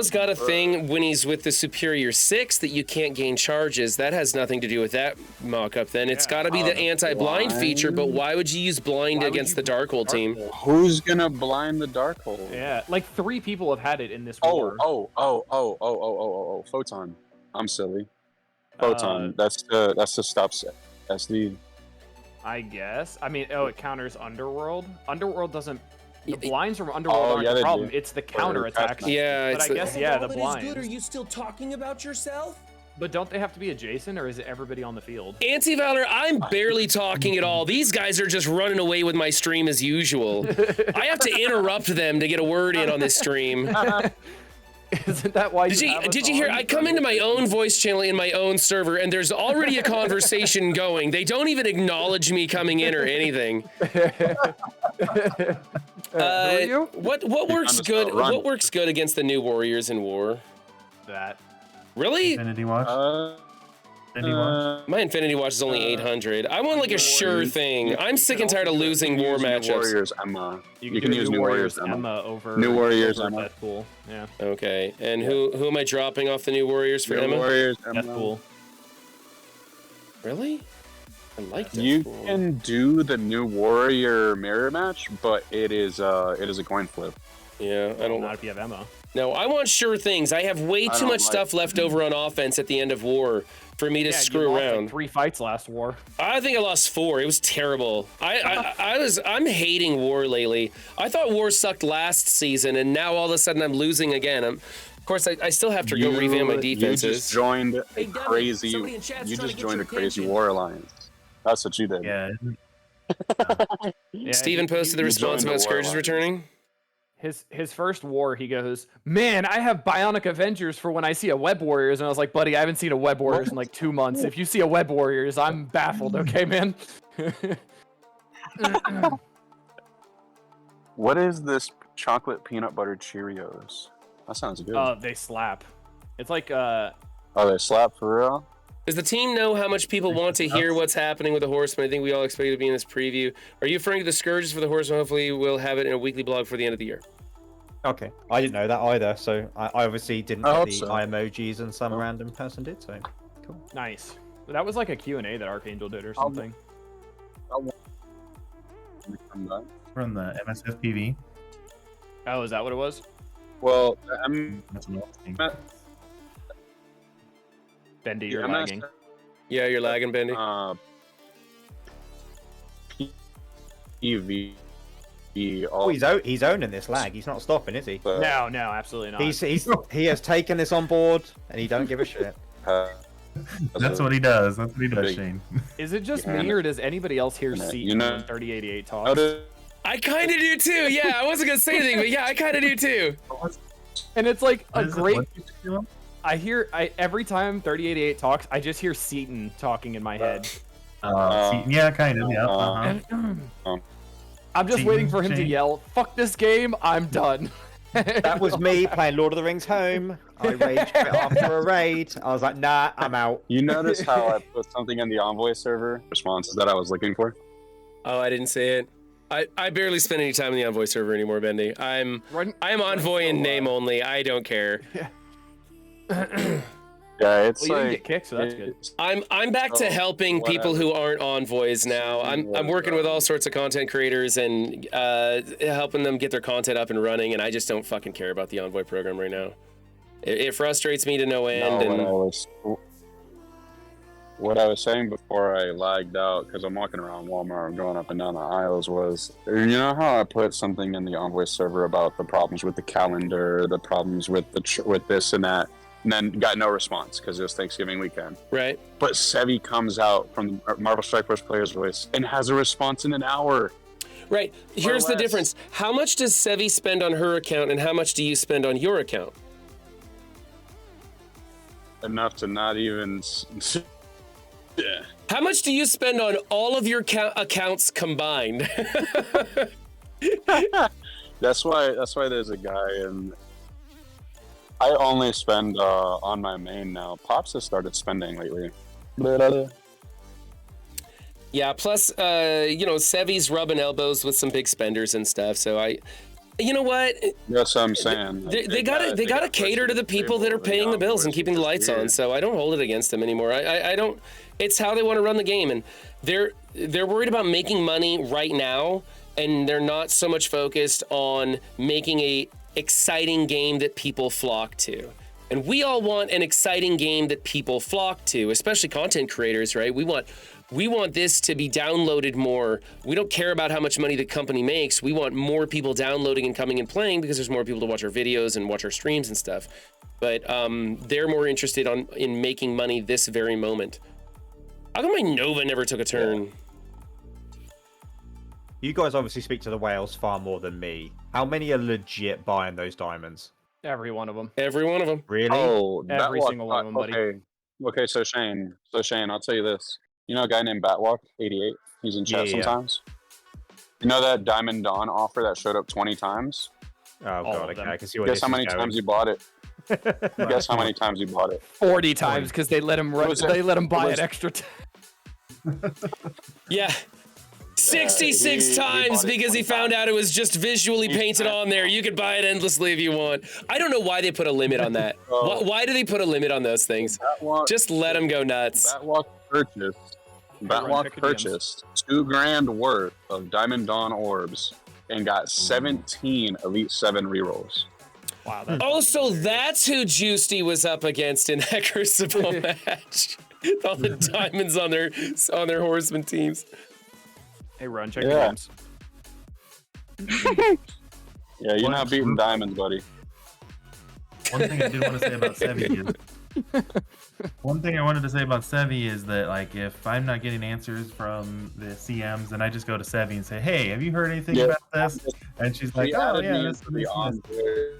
got a thing when he's with the Superior 6 that you can't gain charges. That has nothing to do with that mock-up then. It's got to be the anti-blind feature, but why would you use blind Why would against you the Darkhold team? Who's gonna blind the Darkhold? Yeah, like 3 people have had it in this Oh, war. Photon. I'm silly. Photon. That's the stop set. That's the. I guess. I mean, it counters Underworld. Underworld doesn't. The blinds from Underworld aren't yeah, the they problem. do. It's the counter attacks. Yeah, but it's I guess the- the All that is blinds. good. Are you still talking about yourself? But don't they have to be adjacent, or is it everybody on the field? Anti-Valor, I'm barely talking at all. These guys are just running away with my stream as usual. I have to interrupt them to get a word in on this stream. Isn't that why Did you hear? I come into my own voice channel in my own server, and there's already a conversation going. They don't even acknowledge me coming in or anything. Who are you? What works good? What works good against the new warriors in war? that. Really? Infinity Watch. Infinity Watch. My Infinity Watch is only 800. I want like a sure thing. I'm sick and tired of losing war matchups. Warriors Emma. You can use New Warriors Emma over New Warriors over Emma. Deathpool. Yeah. Okay, and who am I dropping off the New Warriors for New Emma? Warriors Emma. Deathpool. Really? I like that. You can do the New Warrior mirror match, but it is a coin flip. Yeah, I don't. Not if you have Emma. No, I want sure things. I have way too much stuff left over on offense at the end of war for me to screw you lost, around. like 3 fights last war. I think I lost 4. It was terrible. I'm hating war lately. I thought war sucked last season, and now all of a sudden I'm losing again. Of course, I still have to go revamp my defenses. You just joined a Hey, Devin, crazy. somebody in chat's You trying just to get joined your a crazy attention. war alliance. That's what you did. Yeah. Yeah, Steven posted the response joined the about war Scourges alliance. returning. His first war, he goes, "Man, I have Bionic Avengers for when I see a Web Warriors." And I was like, "Buddy, I haven't seen a Web Warriors in like 2 months. If you see a Web Warriors, I'm baffled." Okay, man. What is this chocolate peanut butter Cheerios? That sounds good. They slap. It's like Oh, they slap for real? Does the team know how much people want to hear what's happening with the Horsemen? I think we all expect it to be in this preview. Are you referring to the Scourges for the Horsemen? Hopefully we'll have it in a weekly blog for the end of the year. Okay, I didn't know that either, so I obviously didn't I get hope the so. eye emojis, and some random person did. So cool. nice. That was like a Q&A that Archangel did or something. From the MSF PV. Oh, is that what it was? Well, That's what I think. Bendy, you're lagging. Yeah, you're lagging, Bendy. EV. Oh, he's owning this lag. He's not stopping, is he? No, absolutely not. He has taken this on board, and he don't give a shit. That's what he does. That's what he does, Shane. Is it just Yeah. me, or does anybody else hear Yeah, Seat you know- when 3088 talks? I kind of do too. Yeah, I wasn't gonna say anything, but yeah, I kind of do too. And it's like a What is it? great. What did you do? Every time 3088 talks, I just hear Seaton talking in my head. Yeah, kind of. Yeah. Uh-huh. I'm just Seaton, waiting for him to Shane. yell, "Fuck this game, I'm done." That was me playing Lord of the Rings Home. I rage quit after a raid. I was like, nah, I'm out. You notice how I put something in the Envoy server? Responses that I was looking for? Oh, I didn't say it. I barely spend any time in the Envoy server anymore, Bendy. I'm Envoy in name only. I don't care. Yeah, it's Well, you didn't like get kicked, so that's good. I'm back to helping people who aren't envoys now. I'm working with all sorts of content creators and helping them get their content up and running, and I just don't fucking care about the envoy program right now. It frustrates me to no end. What I was saying before I lagged out, because I'm walking around Walmart going up and down the aisles, was, you know how I put something in the Envoy server about the problems with the calendar, the problems with with this and that, and then got no response because it was Thanksgiving weekend. Right. But Sevi comes out from the Marvel Strike Force Players Voice and has a response in an hour. Right. Here's the less. difference. How much does Sevi spend on her account, and how much do you spend on your account? Enough to not even... Yeah. How much do you spend on all of your accounts combined? That's why there's a guy, and I only spend on my main now. Pops has started spending lately. Yeah, plus, Sevi's rubbing elbows with some big spenders and stuff, so you know what? That's what I'm saying. They gotta cater to the people that are paying the bills and keeping the lights on, so I don't hold it against them anymore. I don't, it's how they want to run the game, and they're worried about making money right now, and they're not so much focused on making a exciting game that people flock to. And we all want an exciting game that people flock to, especially content creators, right? We want this to be downloaded more. We don't care about how much money the company makes. We want more people downloading and coming and playing because there's more people to watch our videos and watch our streams and stuff. But they're more interested in making money this very moment. How come my Nova never took a turn? You guys obviously speak to the whales far more than me. How many are legit buying those diamonds? Every one of them. Every one of them. Really? Oh, Every Batwalk- single one of them, buddy. Okay, so Shane, I'll tell you this. You know a guy named Batwalk, 88? He's in chat Yeah. sometimes. You know that Diamond Dawn offer that showed up 20 times? Oh All god, of okay, them. I can see where Guess this how is many going. times you bought it? Guess how many times he bought it? 40 times because they let him buy it extra time. Yeah. 66 he times bought it because he 20 found times. out it was just visually painted on there. You could buy it endlessly if you want. I don't know why they put a limit on that. Why do they put a limit on those things? Just let them go nuts. Batwalk purchased $2,000 worth of Diamond Dawn orbs and got 17 Elite 7 rerolls. Wow. That's Also, that's who Juicy was up against in that Crucible match. All the diamonds on their horseman teams. Hey, Run, check your names. Yeah, you're not beating diamonds, buddy. One thing I did want to say about Sevi is that like if I'm not getting answers from the CMs, then I just go to Sevi and say, "Hey, have you heard anything about this?" And she's like, She "Oh added yeah, me that's into the envoy.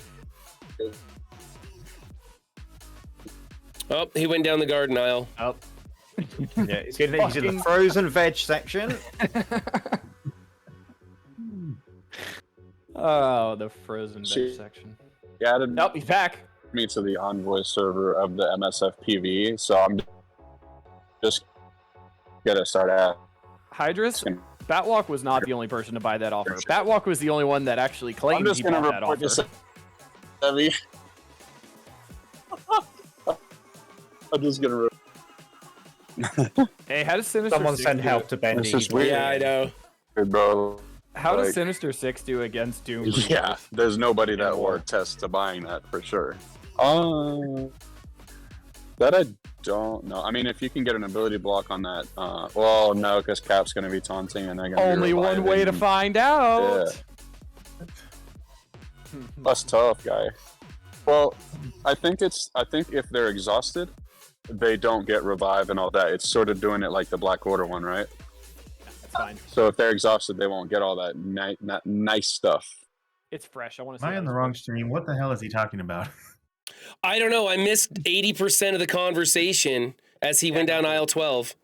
Oh, he went down the garden aisle. Oh. Yeah, he's in the frozen veg section. Oh, the frozen She- veg section. He added Nope, he's back. me to the envoy server of the MSF PV, so I'm just gonna start at. Hydrus, Batwalk was not the only person to buy that offer. Batwalk was the only one that actually I'm claimed just he gonna bought that report offer. to Sevi. I'm just gonna. Hey, how does Sinister Someone 6 send do? help to Bendy. This is weird. Yeah, I know. Bro. How does like- Sinister 6 do against Doom? Yeah, there's nobody that War. will attest to buying that for sure. That I don't know. I mean, if you can get an ability block on that, well, no, because Cap's gonna be taunting and they're gonna Only be one way to reviving. find out. That's tough, guy. Well, I think if they're exhausted, they don't get revive and all that. It's sort of doing it like the Black Order one, right? That's fine. So if they're exhausted, they won't get all that nice stuff. It's fresh. I want to see. Am I on the wrong stream? What the hell is he talking about? I don't know. I missed 80% of the conversation as he went down aisle 12.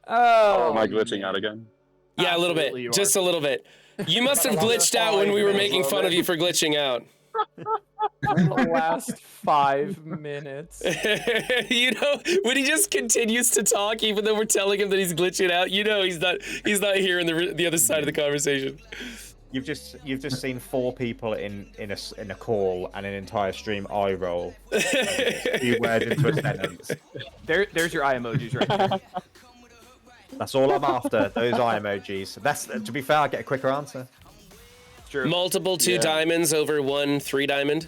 Oh, am I glitching out again? Yeah, a little Absolutely you bit. Just a little bit. You must have glitched out when we were making fun of you for glitching out. The last 5 minutes. You know, when he just continues to talk, even though we're telling him that he's glitching out, you know he's not hearing the other side of the conversation. You've just seen 4 people in a call and an entire stream eye roll. You words into a sentence. There's your eye emojis right there. That's all I'm after. Those eye emojis. That's to be fair. I get a quicker answer. True. Multiple 2 diamonds over 1 3 diamond.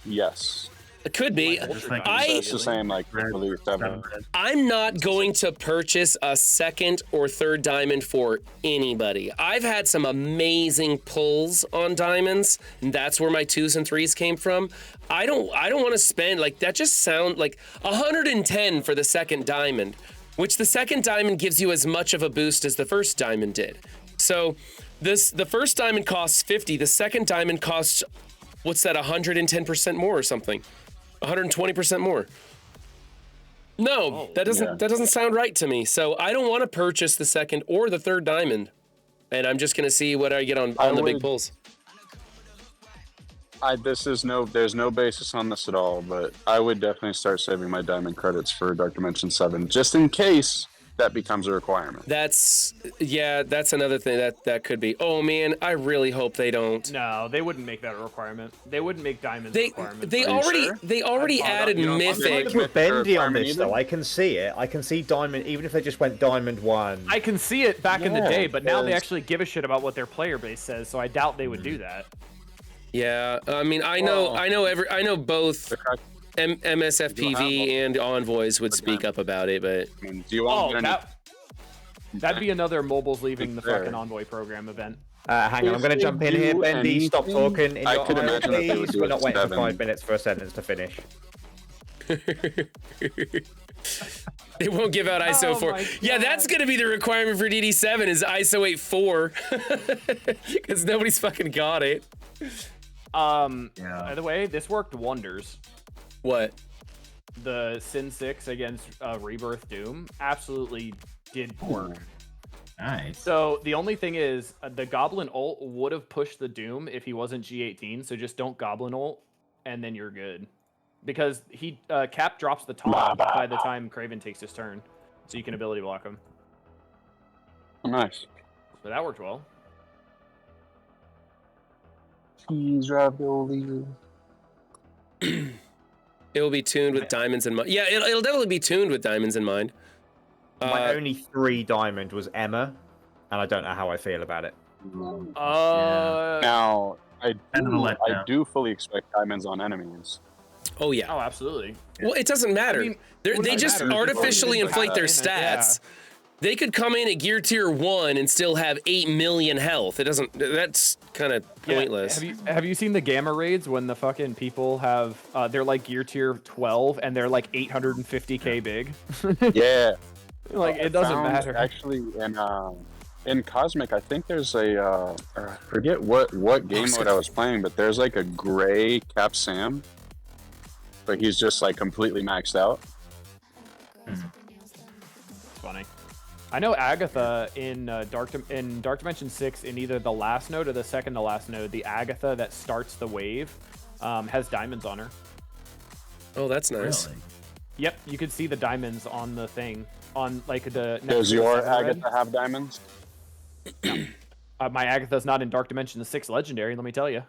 Yes. It could be. It's the same like Elite 7. I'm not going to purchase a 2nd or 3rd diamond for anybody. I've had some amazing pulls on diamonds, and that's where my 2s and 3s came from. I don't want to spend like that. Just sound like 110 for the 2nd diamond, which the 2nd diamond gives you as much of a boost as the 1st diamond did. So the 1st diamond costs 50. The 2nd diamond costs, what's that, 110% more or something? 120% more. No, that doesn't sound right to me. So I don't want to purchase the 2nd or the 3rd diamond, and I'm just gonna see what I get on the big pulls. There's no basis on this at all, but I would definitely start saving my diamond credits for Dark Dimension 7, just in case that becomes a requirement. That's another thing that could be. Oh man, I really hope they don't. No, they wouldn't make that a requirement. They wouldn't make diamonds a requirement. They already added Mythic. Put Bendy on this though. I can see it. I can see Diamond, even if they just went Diamond 1. I can see it back in the day, but now they because- actually give a shit about what their player base says, so I doubt they would do that. Yeah, I mean, I know both MSF PV and Envoys would speak up about it, but I mean, do you want me to That'd be another mobiles leaving the Fair. fucking Envoy program event. Hang on, I'm going to If jump in they here. do Bendy, stop anything, talking. In I your could eye, imagine that they would please. do We're it not waiting for 7. 5 minutes for a sentence to finish. they won't give out ISO 4. my Yeah, that's God. going to be the requirement for DD7 is ISO 8.4 because nobody's fucking got it. By the way, this worked wonders. What? The Sin 6 against Rebirth Doom absolutely did work. Nice. So the only thing is, the Goblin ult would have pushed the Doom if he wasn't G18. So just don't Goblin ult, and then you're good. Because he Cap drops the top by the time Kraven takes his turn, so you can ability block him. Nice. So that worked well. Cheese ravioli. It will be tuned with diamonds in mind. Yeah, it'll definitely be tuned with diamonds in mind. My only 3 diamond was Emma, and I don't know how I feel about it. Now, I Kind of a letdown. do fully expect diamonds on enemies. Oh yeah. Oh, absolutely. Well, it doesn't matter. I mean, They what does it just matter? artificially It's inflate their in it, yeah. stats. They could come in at gear tier 1 and still have 8 million health. It doesn't. That's kind of pointless. Have you seen the gamma raids when the fucking people have they're like gear tier 12 and they're like 850k big? Yeah. Like it doesn't matter. Actually, in Cosmic, I think there's a I forget what game mode I was playing, but there's like a gray Cap Sam, but he's just like completely maxed out. It's funny. I know Agatha in Dark Dimension 6 in either the last node or the second to last node. The Agatha that starts the wave has diamonds on her. Oh, that's nice. Really? Yep, you could see the diamonds on the thing on like the. Does your Agatha have diamonds? My Agatha's not in Dark Dimension 6 Legendary. Let me tell you.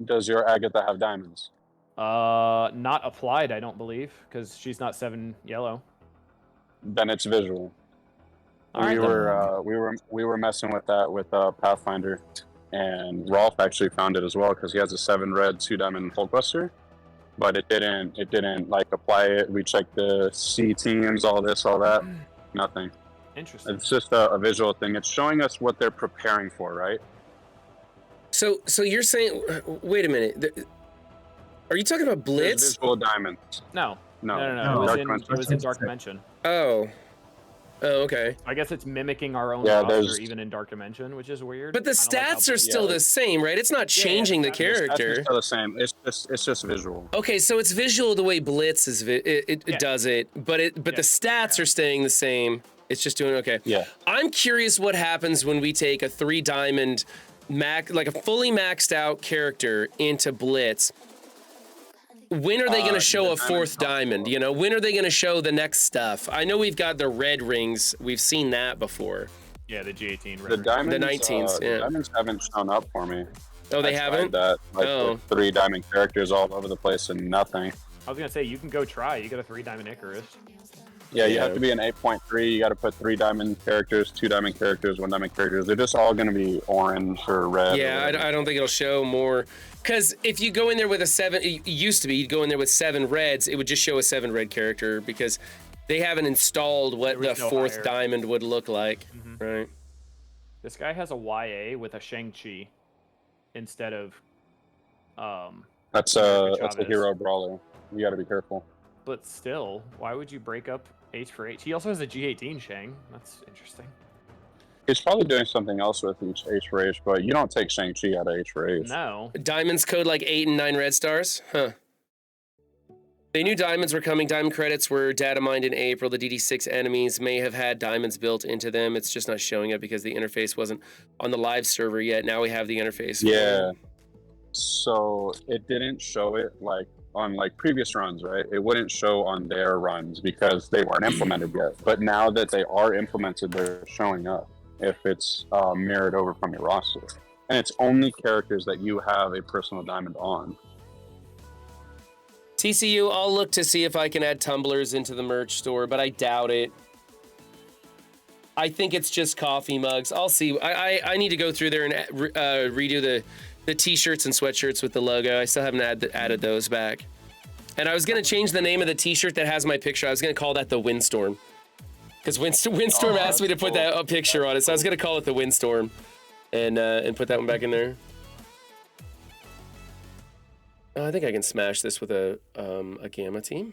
Does your Agatha have diamonds? Not applied, I don't believe, because she's not 7 yellow. Then it's visual. All right, We were messing with that with Pathfinder, and Rolf actually found it as well because he has a 7 red 2 diamond Hulkbuster, but it didn't like apply it. We checked the C teams, all this, all that, nothing. Interesting. It's just a visual thing. It's showing us what they're preparing for, right? So you're saying? Wait a minute. Are you talking about There's Blitz? visual diamonds. No. No. It was in Dark Dimension. Oh. Oh, okay. I guess it's mimicking our own Yeah, roster there's- even in Dark Dimension, which is weird. But the Kinda like how stats are Blitz- still the same, right? It's not changing the the stats The stats are character. still the same. It's just visual. Okay, so it's visual the way Blitz is. It Yeah. does it, but the stats are staying the same. It's just doing okay. Yeah. I'm curious what happens when we take a 3 diamond like a fully maxed out character into Blitz. When are they going to show a 4th diamond? You know, when are they going to show the next stuff? I know we've got the red rings. We've seen that before. Yeah, the G18. The diamonds, The 19s, the yeah. diamonds haven't shown up for me. Oh, they I tried haven't? that. Like Oh. with 3 diamond characters all over the place and nothing. I was gonna say you can go try. You got a 3 diamond Icarus. Yeah, you Yeah. have to be an 8.3. You got to put 3 diamond characters, 2 diamond characters, 1 diamond characters. They're just all going to be orange or red. Yeah, I don't think it'll show more. Because if you go in there with a 7, it used to be you'd go in there with 7 reds, it would just show a 7 red character because they haven't installed what There the was no 4th higher. diamond would look like, right? This guy has a YA with a Shang-Chi instead of That's America a Chavez. hero brawler. You got to be careful. But still, why would you break up H for H? He also has a G18 Shang. That's interesting. He's probably doing something else with each H for H, but you don't take Shang-Chi out of H for H. No. Diamonds code like 8 and 9 red stars? Huh. They knew diamonds were coming. Diamond credits were data mined in April. The DD6 enemies may have had diamonds built into them. It's just not showing it because the interface wasn't on the live server yet. Now we have the interface. Yeah. So it didn't show it like on like previous runs, right? It wouldn't show on their runs because they weren't implemented yet. But now that they are implemented, they're showing up if it's mirrored over from your roster. And it's only characters that you have a personal diamond on. TCU, I'll look to see if I can add tumblers into the merch store, but I doubt it. I think it's just coffee mugs. I'll see. I need to go through there and redo the t-shirts and sweatshirts with the logo. I still haven't added those back. And I was going to change the name of the t-shirt that has my picture. I was going to call that the Windstorm. Because Windstorm asked me to put that picture on it, so I was going to call it the Windstorm and put that one back in there. I think I can smash this with a Gamma team.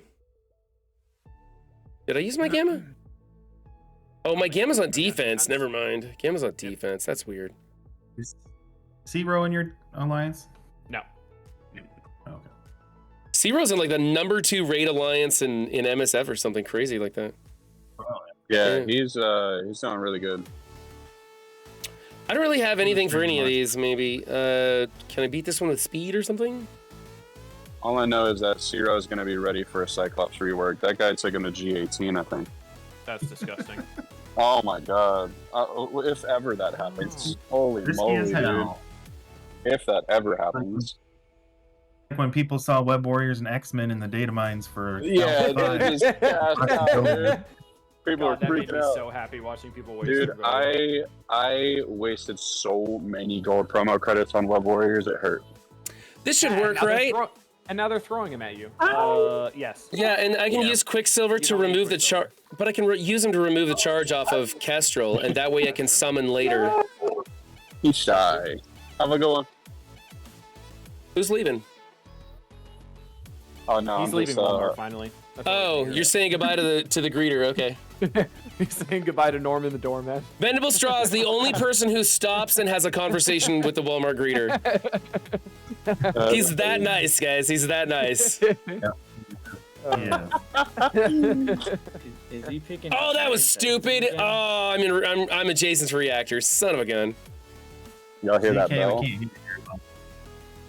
Did I use my Gamma? Oh, my Gamma's on defense. Never mind. Gamma's on defense. That's weird. Is Zero in your alliance? No. Okay. Zero's in like the number 2 raid alliance in MSF or something crazy like that. Yeah, he's doing really good. I don't really have anything for any of these. Maybe can I beat this one with speed or something? All I know is that Zero is going to be ready for a Cyclops rework. That guy took him to G18, I think. That's disgusting. Oh my god! If ever that happens, holy Risky moly, as dude! hell. If that ever happens, Like when people saw Web Warriors and X-Men in the data mines for yeah, Alpha they 5. just passed out, dude. People God, that are made freaking me out. so happy watching people waste Dude, their vote. I wasted so many gold promo credits on Web Warriors. It hurt. This should And work, now they're right? and now they're throwing them at you. Yes. Yeah, and I can use Quicksilver to don't need remove the Quicksilver. charge, but I can use him to remove the charge off of Kestrel, and that way I can summon later. He's shy. Have a good one. Who's leaving? Oh no, He's I'm leaving just, Walmart finally. That's all I Oh, hear. you're saying goodbye to the greeter. Okay. He's saying goodbye to Norman the doorman. Bendable Straw is the only person who stops and has a conversation with the Walmart greeter. He's that nice, guys. He's that nice. Yeah. Is he picking? Oh, that was stupid. Oh, I'm adjacent to reactors. Son of a gun. Y'all hear that CK, bell? we can't hear you.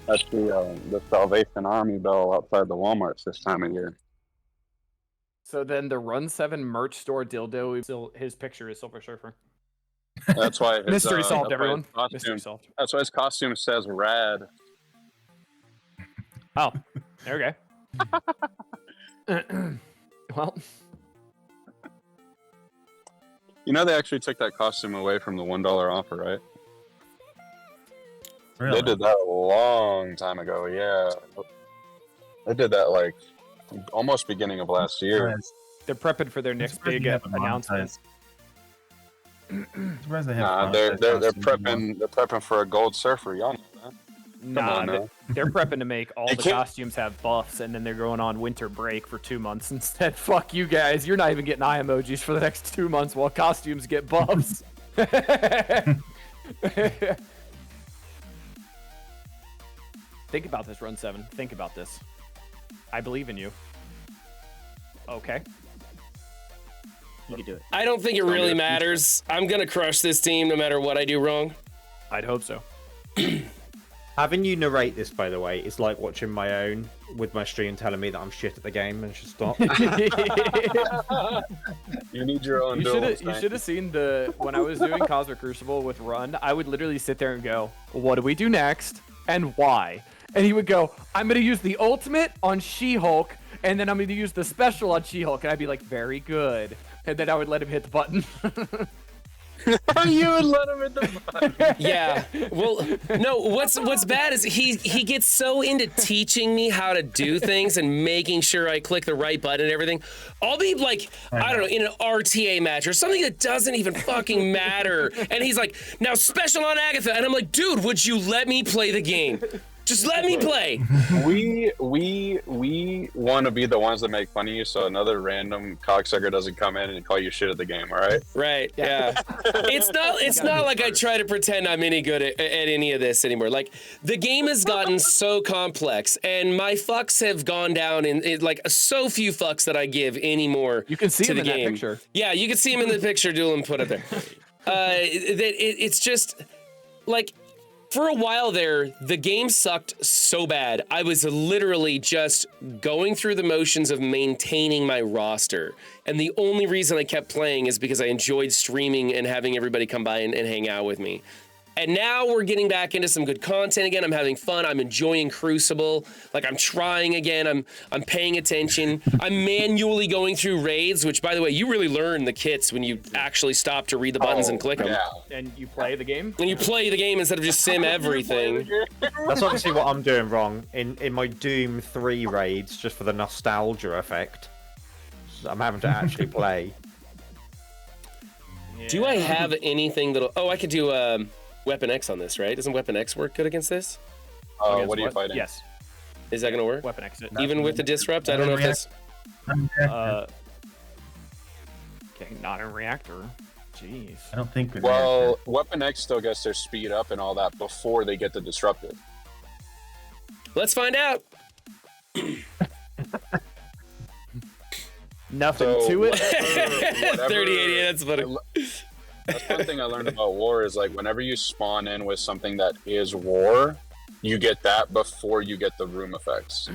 That's the Salvation Army bell outside the Walmarts this time of year. So then the Run 7 merch store dildo, his picture is Silver Surfer. That's why his, Mystery solved, that's why his everyone. costume- Mystery solved. That's why his costume says rad. Oh, okay. Well, You know they actually took that costume away from the $1 offer, right? Really? They did that a long time ago. Yeah, they did that like almost beginning of last year. Surprised- they're prepping for their next surprised big they haven't announcement. monetized- Surprised they Nah, haven't they're monetized costumes anymore. prepping for a gold surfer. Y'all know that. Nah, on now. they're prepping to make all They the can't- costumes have buffs, and then they're going on winter break for 2 months instead. Fuck you guys, you're not even getting eye emojis for the next 2 months while costumes get buffs. Think about this, Run 7. Think about this. I believe in you. Okay. You can do it. I don't think it really matters. I'm gonna crush this team no matter what I do wrong. I'd hope so. Having you narrate this, by the way, is like watching my own with my stream telling me that I'm shit at the game and should stop. You need your own. You duels, should have seen when I was doing Cosmic Crucible with Run, I would literally sit there and go, what do we do next and why? And he would go, I'm going to use the ultimate on She-Hulk, and then I'm going to use the special on She-Hulk. And I'd be like, very good. And then I would let him hit the button. You would let him in the button. Yeah. Well, no. What's bad is he gets so into teaching me how to do things and making sure I click the right button and everything. I'll be like, I don't know, in an RTA match or something that doesn't even fucking matter, and he's like, now special on Agatha, and I'm like, dude, would you let me play the game? Just let me play. We want to be the ones that make fun of you, so another random cocksucker doesn't come in and call you shit at the game. All right? Right. Yeah. It's not like I try to pretend I'm any good at any of this anymore. Like the game has gotten so complex, and my fucks have gone down in like so few fucks that I give anymore. You can see to him the in that game. picture. Yeah, you can see him in the picture. Doolin put up there. It's just like. For a while there, the game sucked so bad. I was literally just going through the motions of maintaining my roster. And the only reason I kept playing is because I enjoyed streaming and having everybody come by and hang out with me. And now we're getting back into some good content again. I'm having fun. I'm enjoying Crucible. Like I'm trying again. I'm paying attention. I'm manually going through raids, which by the way, you really learn the kits when you actually stop to read the buttons and click them. Yeah. And you play the game? When you play the game instead of just sim everything. That's obviously what I'm doing wrong in my Doom 3 raids, just for the nostalgia effect. I'm having to actually play. Do I have anything that'll... Oh, I could do Weapon X on this, right? Doesn't Weapon X work good against this? Against what are you fighting? Yes. Is that going to work? Weapon exit. Even with the disrupt? I don't know if that's... Okay, not a reactor. Jeez. I don't think. Well, Weapon X still gets their speed up and all that before they get the disrupted. Let's find out. Nothing So to it. 3080, that's funny. That's one thing I learned about war is like whenever you spawn in with something that is war, you get that before you get the room effects.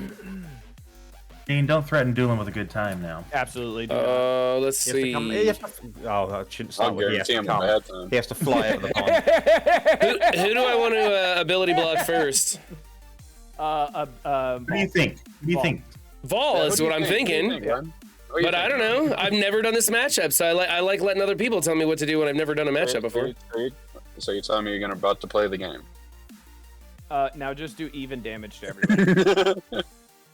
Dean, don't threaten dueling with a good time now. Absolutely. Let's see. Oh, I shouldn't start I'll with he has guarantee to him a come. bad time. He has to fly over the pond. Who do I want to ability block first? What do you think? What do you think? Vol is what I'm thinking. But I don't know. I've never done this matchup, so I like letting other people tell me what to do when I've never done a matchup before. So you're telling me you're about to play the game? Now just do even damage to everybody.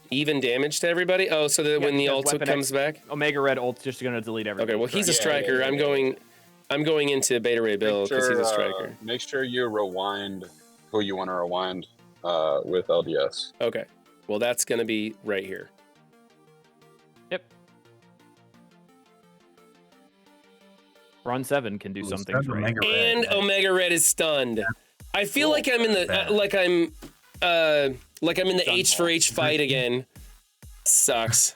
Even damage to everybody? Oh, so that when the ult comes back? Omega Red ult's just gonna delete everything. Okay, well he's a Yeah, striker. yeah, I'm going into Beta Ray Bill because he's a striker. Make sure you rewind who you want to rewind with LDS. Okay. Well, that's gonna be right here. Yep. Run 7 can do something right. And Omega Red is stunned. I feel like I'm in the like I'm in the H for H fight again. Sucks.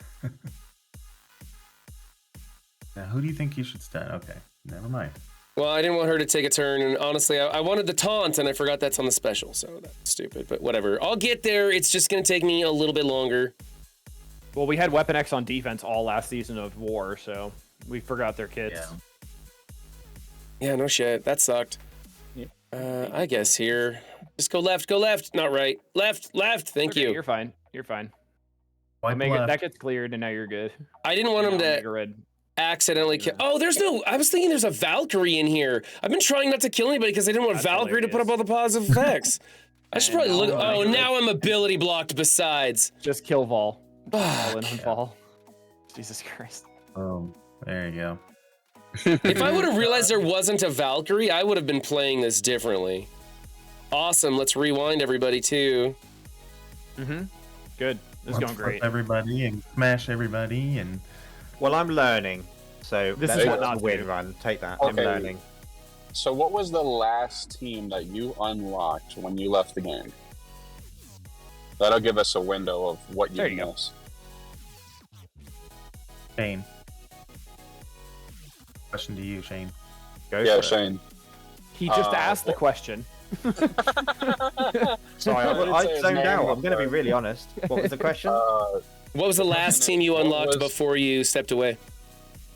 Now, who do you think you should stun? Okay, never mind. Well, I didn't want her to take a turn, and honestly, I wanted the taunt, and I forgot that's on the special, so that's stupid. But whatever, I'll get there. It's just gonna take me a little bit longer. Well, we had Weapon X on defense all last season of War, so we forgot their kits. Yeah, no shit. That sucked. I guess here. Just go left, not right. Left. Thank you. You're fine. You're fine. Omega, that gets cleared, and now you're good. I didn't want him to Red. accidentally kill. Oh, I was thinking there's a Valkyrie in here. I've been trying not to kill anybody because I didn't want Valkyrie to put up all the positive effects. I should probably look. Oh, now I'm ability blocked besides. Just kill Vol. All in on Vol. Jesus Christ. Oh, there you go. If I would have realized there wasn't a Valkyrie, I would have been playing this differently. Awesome. Let's rewind everybody too. Good. This is going great. Everybody and smash everybody and. Well, I'm learning, so This that's is not what a win run. Take that. I'm Okay. learning. So what was the last team that you unlocked when you left the game? That'll give us a window of what you missed. Shane. Question to you, Shane. Go Yeah, for it. Shane. He just asked the question. Sorry, I didn't I say his zoned name, out. I'm but- going to be really honest. What was the question? What was the last team you unlocked before you stepped away?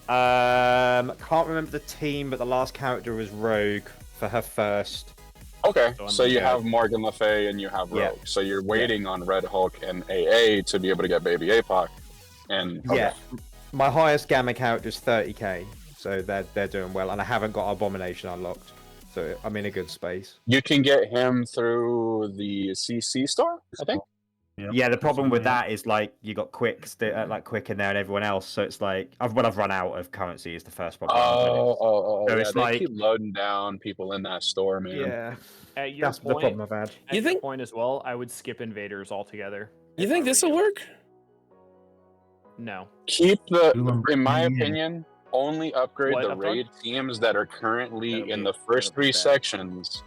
Can't remember the team, but the last character was Rogue for her first. Okay, so you yeah. have Morgan Le Fay and you have Rogue. Yeah. So you're waiting on Red Hulk and AA to be able to get Baby APOC. And Yeah, my highest gamma character is 30k, so they're doing well, and I haven't got Abomination unlocked, so I'm in a good space. you can get him through the CC store, I think. Yep. Yeah, the problem with that is like you got Quick in there and everyone else, so it's like I've run out of currency is the first problem. So So yeah, it's they like- keep loading down people in that store, man. Yeah, At your that's the point, problem I've had. at You your think- point as well, I would skip Invaders altogether. You think this will work? No. Keep the, Dueling in my Brigade. opinion, only upgrade What, the upgrade? raid teams that are currently That'll in be- the first that'll be 3 bad. sections,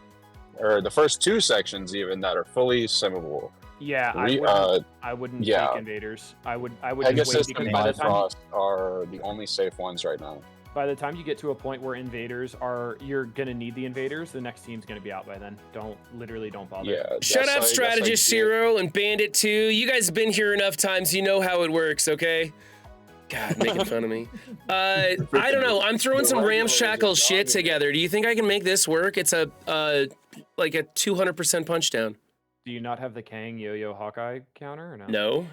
or the first 2 sections even, that are fully simmable. Yeah, I wouldn't yeah. take Invaders. I would Pegasus just wait and because by the time Bifrost are the only safe ones right now. by the time you get to a point where Invaders you're gonna need the Invaders, the next team's gonna be out by then. Don't bother. Yeah. Shut that's up, like Strategist Zero and Bandit 2. You guys have been here enough times. You know how it works, okay? God, making fun of me. I don't know. I'm throwing some ramshackle shit together. Do you think I can make this work? It's a like a 200% punch down. Do you not have the Kang Yo-Yo Hawkeye counter or no? No.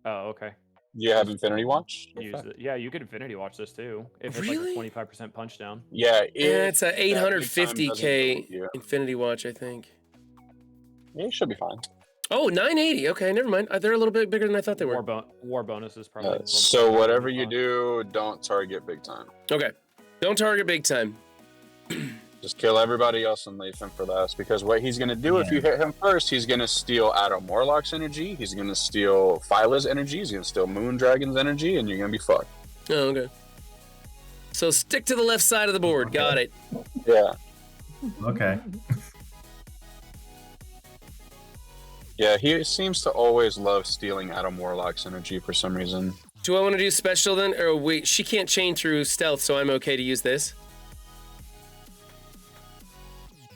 Oh, okay. You have Infinity Watch? Use it. Yeah, you could Infinity Watch this too. If it's Really? like a 25% punch down. Yeah. Yeah, it's a that big time doesn't 850k do it, Infinity Watch, I think. yeah, you should be fine. Oh, 980. Okay, never mind. They're a little bit bigger than I thought they were. War bonus is probably. So whatever you do, don't target big time. Okay. Don't target big time. Just kill everybody else and leave him for last. Because what he's gonna do if you hit him first, he's gonna steal Adam Warlock's energy, he's gonna steal Phyla's energy, he's gonna steal Moondragon's energy, and you're gonna be fucked. Oh, okay. So stick to the left side of the board. Got it. Yeah. Okay. Yeah, he seems to always love stealing Adam Warlock's energy for some reason. Do I want to do special then? Or wait, she can't chain through stealth, so I'm okay to use this.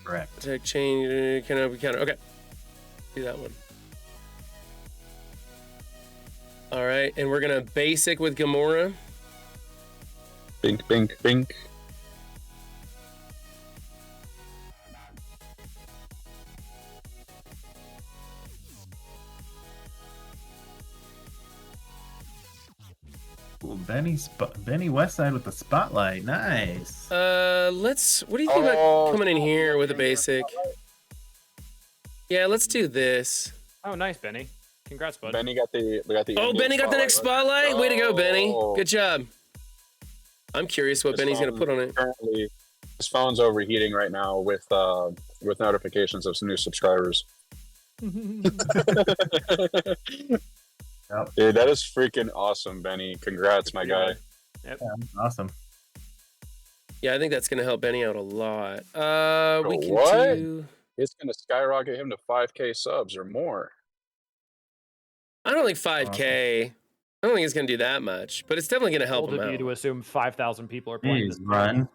Correct. Attack chain, counter. Okay. Do that one. All right, and we're gonna basic with Gamora. Bink, bink, bink. Ooh, Benny Westside with the spotlight. Nice. What do you think about coming in here with a basic? Yeah, let's do this. Oh, nice, Benny. Congrats, bud. Benny got the. Oh, Benny got the next spotlight. Way to go, Benny. Oh. Good job. I'm curious what Benny's gonna put on it. Currently, his phone's overheating right now with notifications of some new subscribers. Yep. Dude, that is freaking awesome, Benny. Congrats, my guy. Yep. Yeah, awesome. Yeah, I think that's gonna help Benny out a lot. We can What? do. It's gonna skyrocket him to 5K subs or more. I don't think 5K. I don't think it's gonna do that much, but it's definitely gonna help Bold him of you out. to assume 5,000 people are playing Please this. run.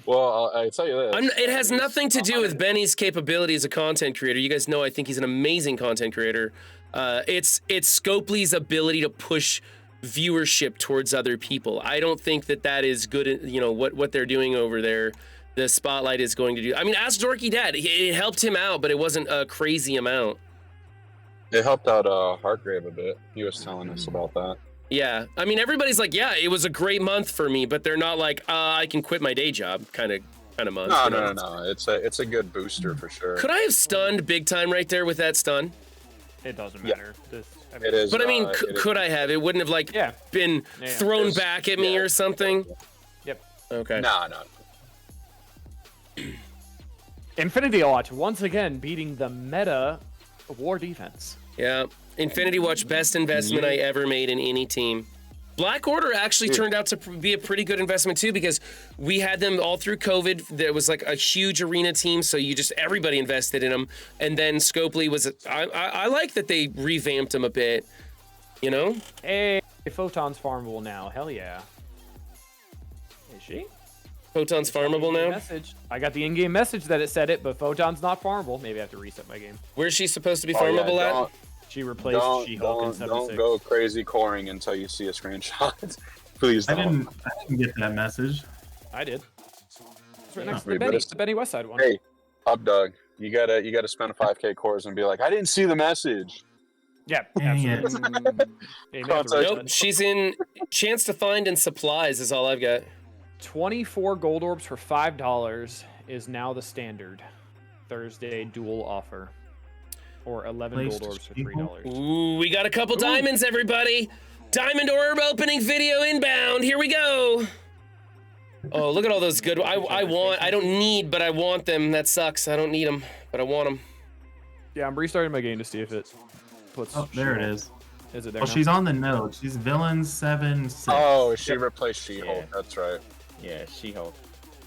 Well, I tell you this. It has nothing to do with Benny's capability as a content creator. You guys know I think he's an amazing content creator. It's Scopely's ability to push viewership towards other people. I don't think that is good. You know what they're doing over there. The spotlight is going to do. I mean, ask Dorky Dad. It helped him out, but it wasn't a crazy amount. It helped out Hargrave a bit. He was telling us about that. Yeah, I mean, everybody's like, yeah, it was a great month for me, but they're not like, I can quit my day job kind of month. No, you know? no. It's a good booster for sure. Could I have stunned big time right there with that stun? It doesn't Yeah. matter. It is. But I mean, it is- could I have? It wouldn't have like Yeah. been Yeah. thrown It's- back at me yeah. or something. Yep. Okay. No. Infinity Watch once again beating the meta war defense. Yeah. Infinity Watch, best investment I ever made in any team. Black Order actually turned out to be a pretty good investment too, because we had them all through COVID. There was like a huge arena team, so everybody invested in them. And then Scopely was, I like that they revamped them a bit, you know? Hey, Photon's farmable now. Hell yeah. Is she? Photon's farmable now? Message. I got the in-game message that it said it, but Photon's not farmable. Maybe I have to reset my game. Where's she supposed to be Oh, yeah, farmable at? She replaced She-Hulk in 76. Don't go crazy coring until you see a screenshot. Please I don't. didn't get that message. I did. It's right next to Wait, the but Benny, it's- the Benny Westside one. Hey, Up Dog, you gotta spend a 5K cores and be like, I didn't see the message. Yeah, Dang it. absolutely. Yeah, you may have to Nope, reset. Nope, she's in chance to find and supplies is all I've got. 24 gold orbs for $5 is now the standard Thursday dual offer. Or 11 Placed gold orbs for people? $3. Ooh, we got a couple diamonds, everybody. Diamond orb opening video inbound. Here we go. Oh, look at all those good. I don't need, but I want them. That sucks. I don't need them, but I want them. Yeah, I'm restarting my game to see if it puts. Oh, there it She-Hulk. is. Is it there? Well, now? she's on the node. She's villain 7-6. Oh, she replaced She-Hulk. Yeah. That's right. Yeah, She-Hulk.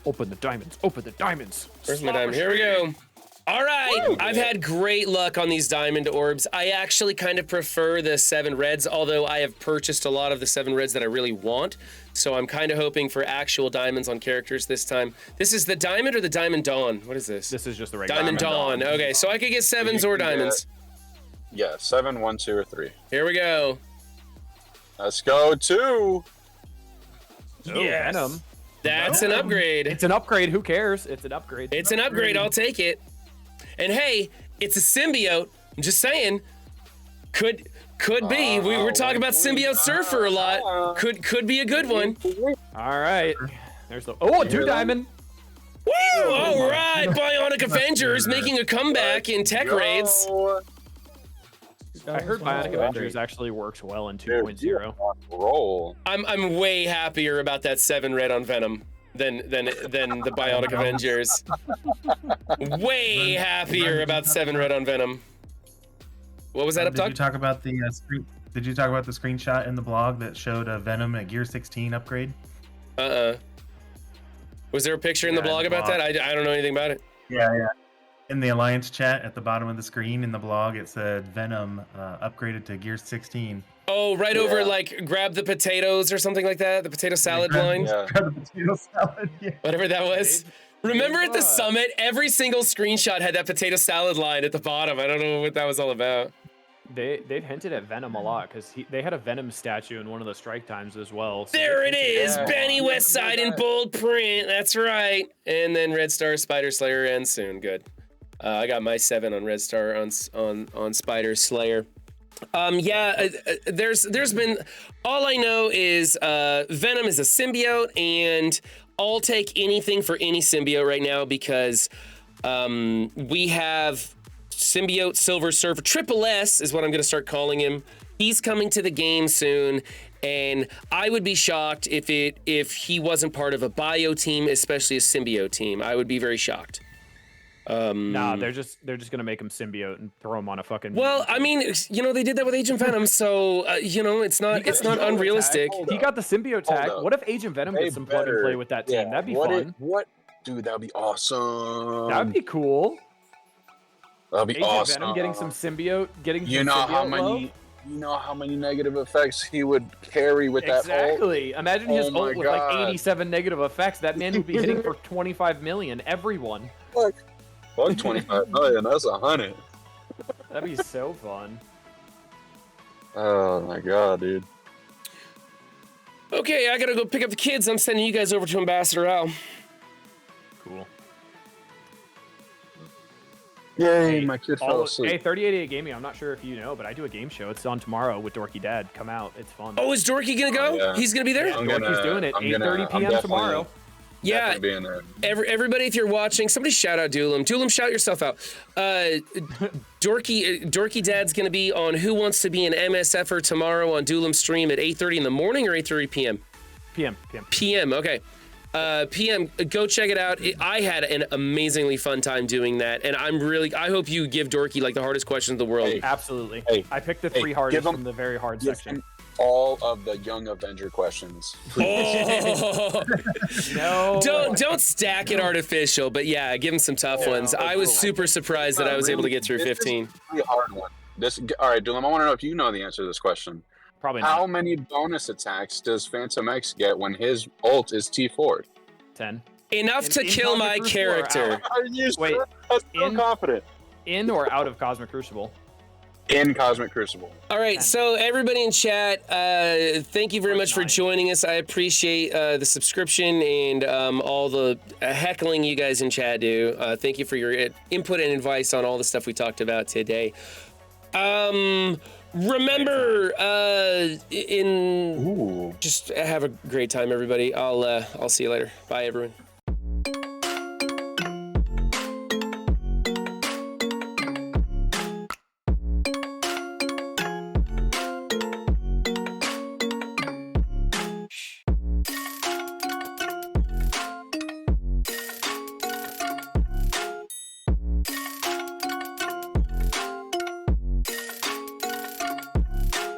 Open the diamonds. Open the diamonds. Where's my Slot diamond? Here we machine. go. All right, I've had great luck on these diamond orbs. I actually kind of prefer the 7 reds, although I have purchased a lot of the 7 reds that I really want. So I'm kind of hoping for actual diamonds on characters this time. This is the diamond or the diamond dawn? What is this? This is just the regular. Diamond Diamond dawn. Dawn. Okay, so I could get 7s You or can get- diamonds. Yeah, 7, 1, 2, or 3. Here we go. Let's go 2. Oh, Yes. Venom. That's an upgrade. It's an upgrade. Who cares? It's an upgrade. It's an upgrade. I'll take it. And hey, it's a symbiote. I'm just saying. Could be. We were talking about symbiote surfer a lot. Could be a good one. All right. There's the. Oh, a 2 diamond. Woo! All right, Bionic Avengers making a comeback in tech raids. I heard Bionic Avengers actually works well in 2.0. Roll. I'm way happier about that 7 red on Venom than the Bionic Avengers. Way happier about 7 red on Venom. What was that up, Did you Doc? talk about the Did you talk about the screenshot in the blog that showed a Venom at Gear 16 upgrade? Was there a picture in the Yeah, blog in the about that? I don't know anything about it. Yeah. In the Alliance chat at the bottom of the screen in the blog, it said Venom upgraded to Gear 16. Oh, right over Yeah. like grab the potatoes or something like that. The potato salad grab- line, Yeah. Grab the potato salad. Yeah. whatever that was. Remember at the summit, every single screenshot had that potato salad line at the bottom. I don't know what that was all about. They've hinted at Venom a lot because they had a Venom statue in one of the strike times as well. So There they've it hinted is, at it a Benny lot. Westside in bold print. That's right. And then Red Star, Spider Slayer, and soon. Good. I got my 7 on Red Star on Spider Slayer. There's been, all I know is Venom is a symbiote, and I'll take anything for any symbiote right now because we have symbiote Silver Surfer. Triple S is what I'm going to start calling him. He's coming to the game soon, and I would be shocked if he wasn't part of a bio team, especially a symbiote team. I would be very shocked. Nah, they're just gonna make him symbiote and throw him on a fucking. Well, I mean, they did that with Agent Venom, so it's not unrealistic. He got the symbiote tag. up. What if Agent Venom They gets some plug and play better- with that team? yeah, That'd be what fun. Dude, that'd be awesome. That'd be cool. That'd be Agent awesome. Venom getting some symbiote, You know how symbiote many? love? You know how many negative effects he would carry with that ult? Exactly. Imagine his Oh my ult with like God. 87 negative effects. That man would be hitting for 25 million. Everyone. Fuck 25 million. That's 100. That'd be so fun. Oh my god, dude. Okay, I gotta go pick up the kids. I'm sending you guys over to Ambassador Al. Cool. Yay, my kid fell Hey, asleep. 3088 Gaming, I'm not sure if you know, but I do a game show. It's on tomorrow with Dorky Dad. Come out. It's fun. Oh, is Dorky gonna go? Yeah. He's gonna be there? Dorky's doing it. I'm 8:30 I'm p.m. tomorrow. Yeah. definitely being there. Everybody, if you're watching, somebody shout out Doolum. Doolum, shout yourself out. Dorky Dad's gonna be on Who Wants to Be an MSFer tomorrow on Doolum stream at 8:30 in the morning or 8:30 p.m. PM. PM. Okay. PM. Go check it out. I had an amazingly fun time doing that, and I hope you give Dorky like the hardest questions in the world. Hey. Absolutely. Hey. I picked the Hey, 3 hardest give 'em- from the very hard Give section. him all of the Young Avenger questions. Oh. No. Don't stack it artificial, but yeah, give him some tough ones. I was super surprised that I was able to get through This is 15. a really hard one. All right, Dylan, I want to know if you know the answer to this question. Probably How not. many bonus attacks does Phantom X get when his ult is T4'd? 10. Enough to In kill Cosmic my Crucible or character. out? Are you Wait, sure? That's so in- confident. In or out of Cosmic Crucible? In Cosmic Crucible. All right, 10. so everybody in chat, thank you very much for 9. joining us. I appreciate the subscription and all the heckling you guys in chat do. Thank you for your input and advice on all the stuff we talked about today. Remember, just have a great time, everybody. I'll see you later. Bye, everyone.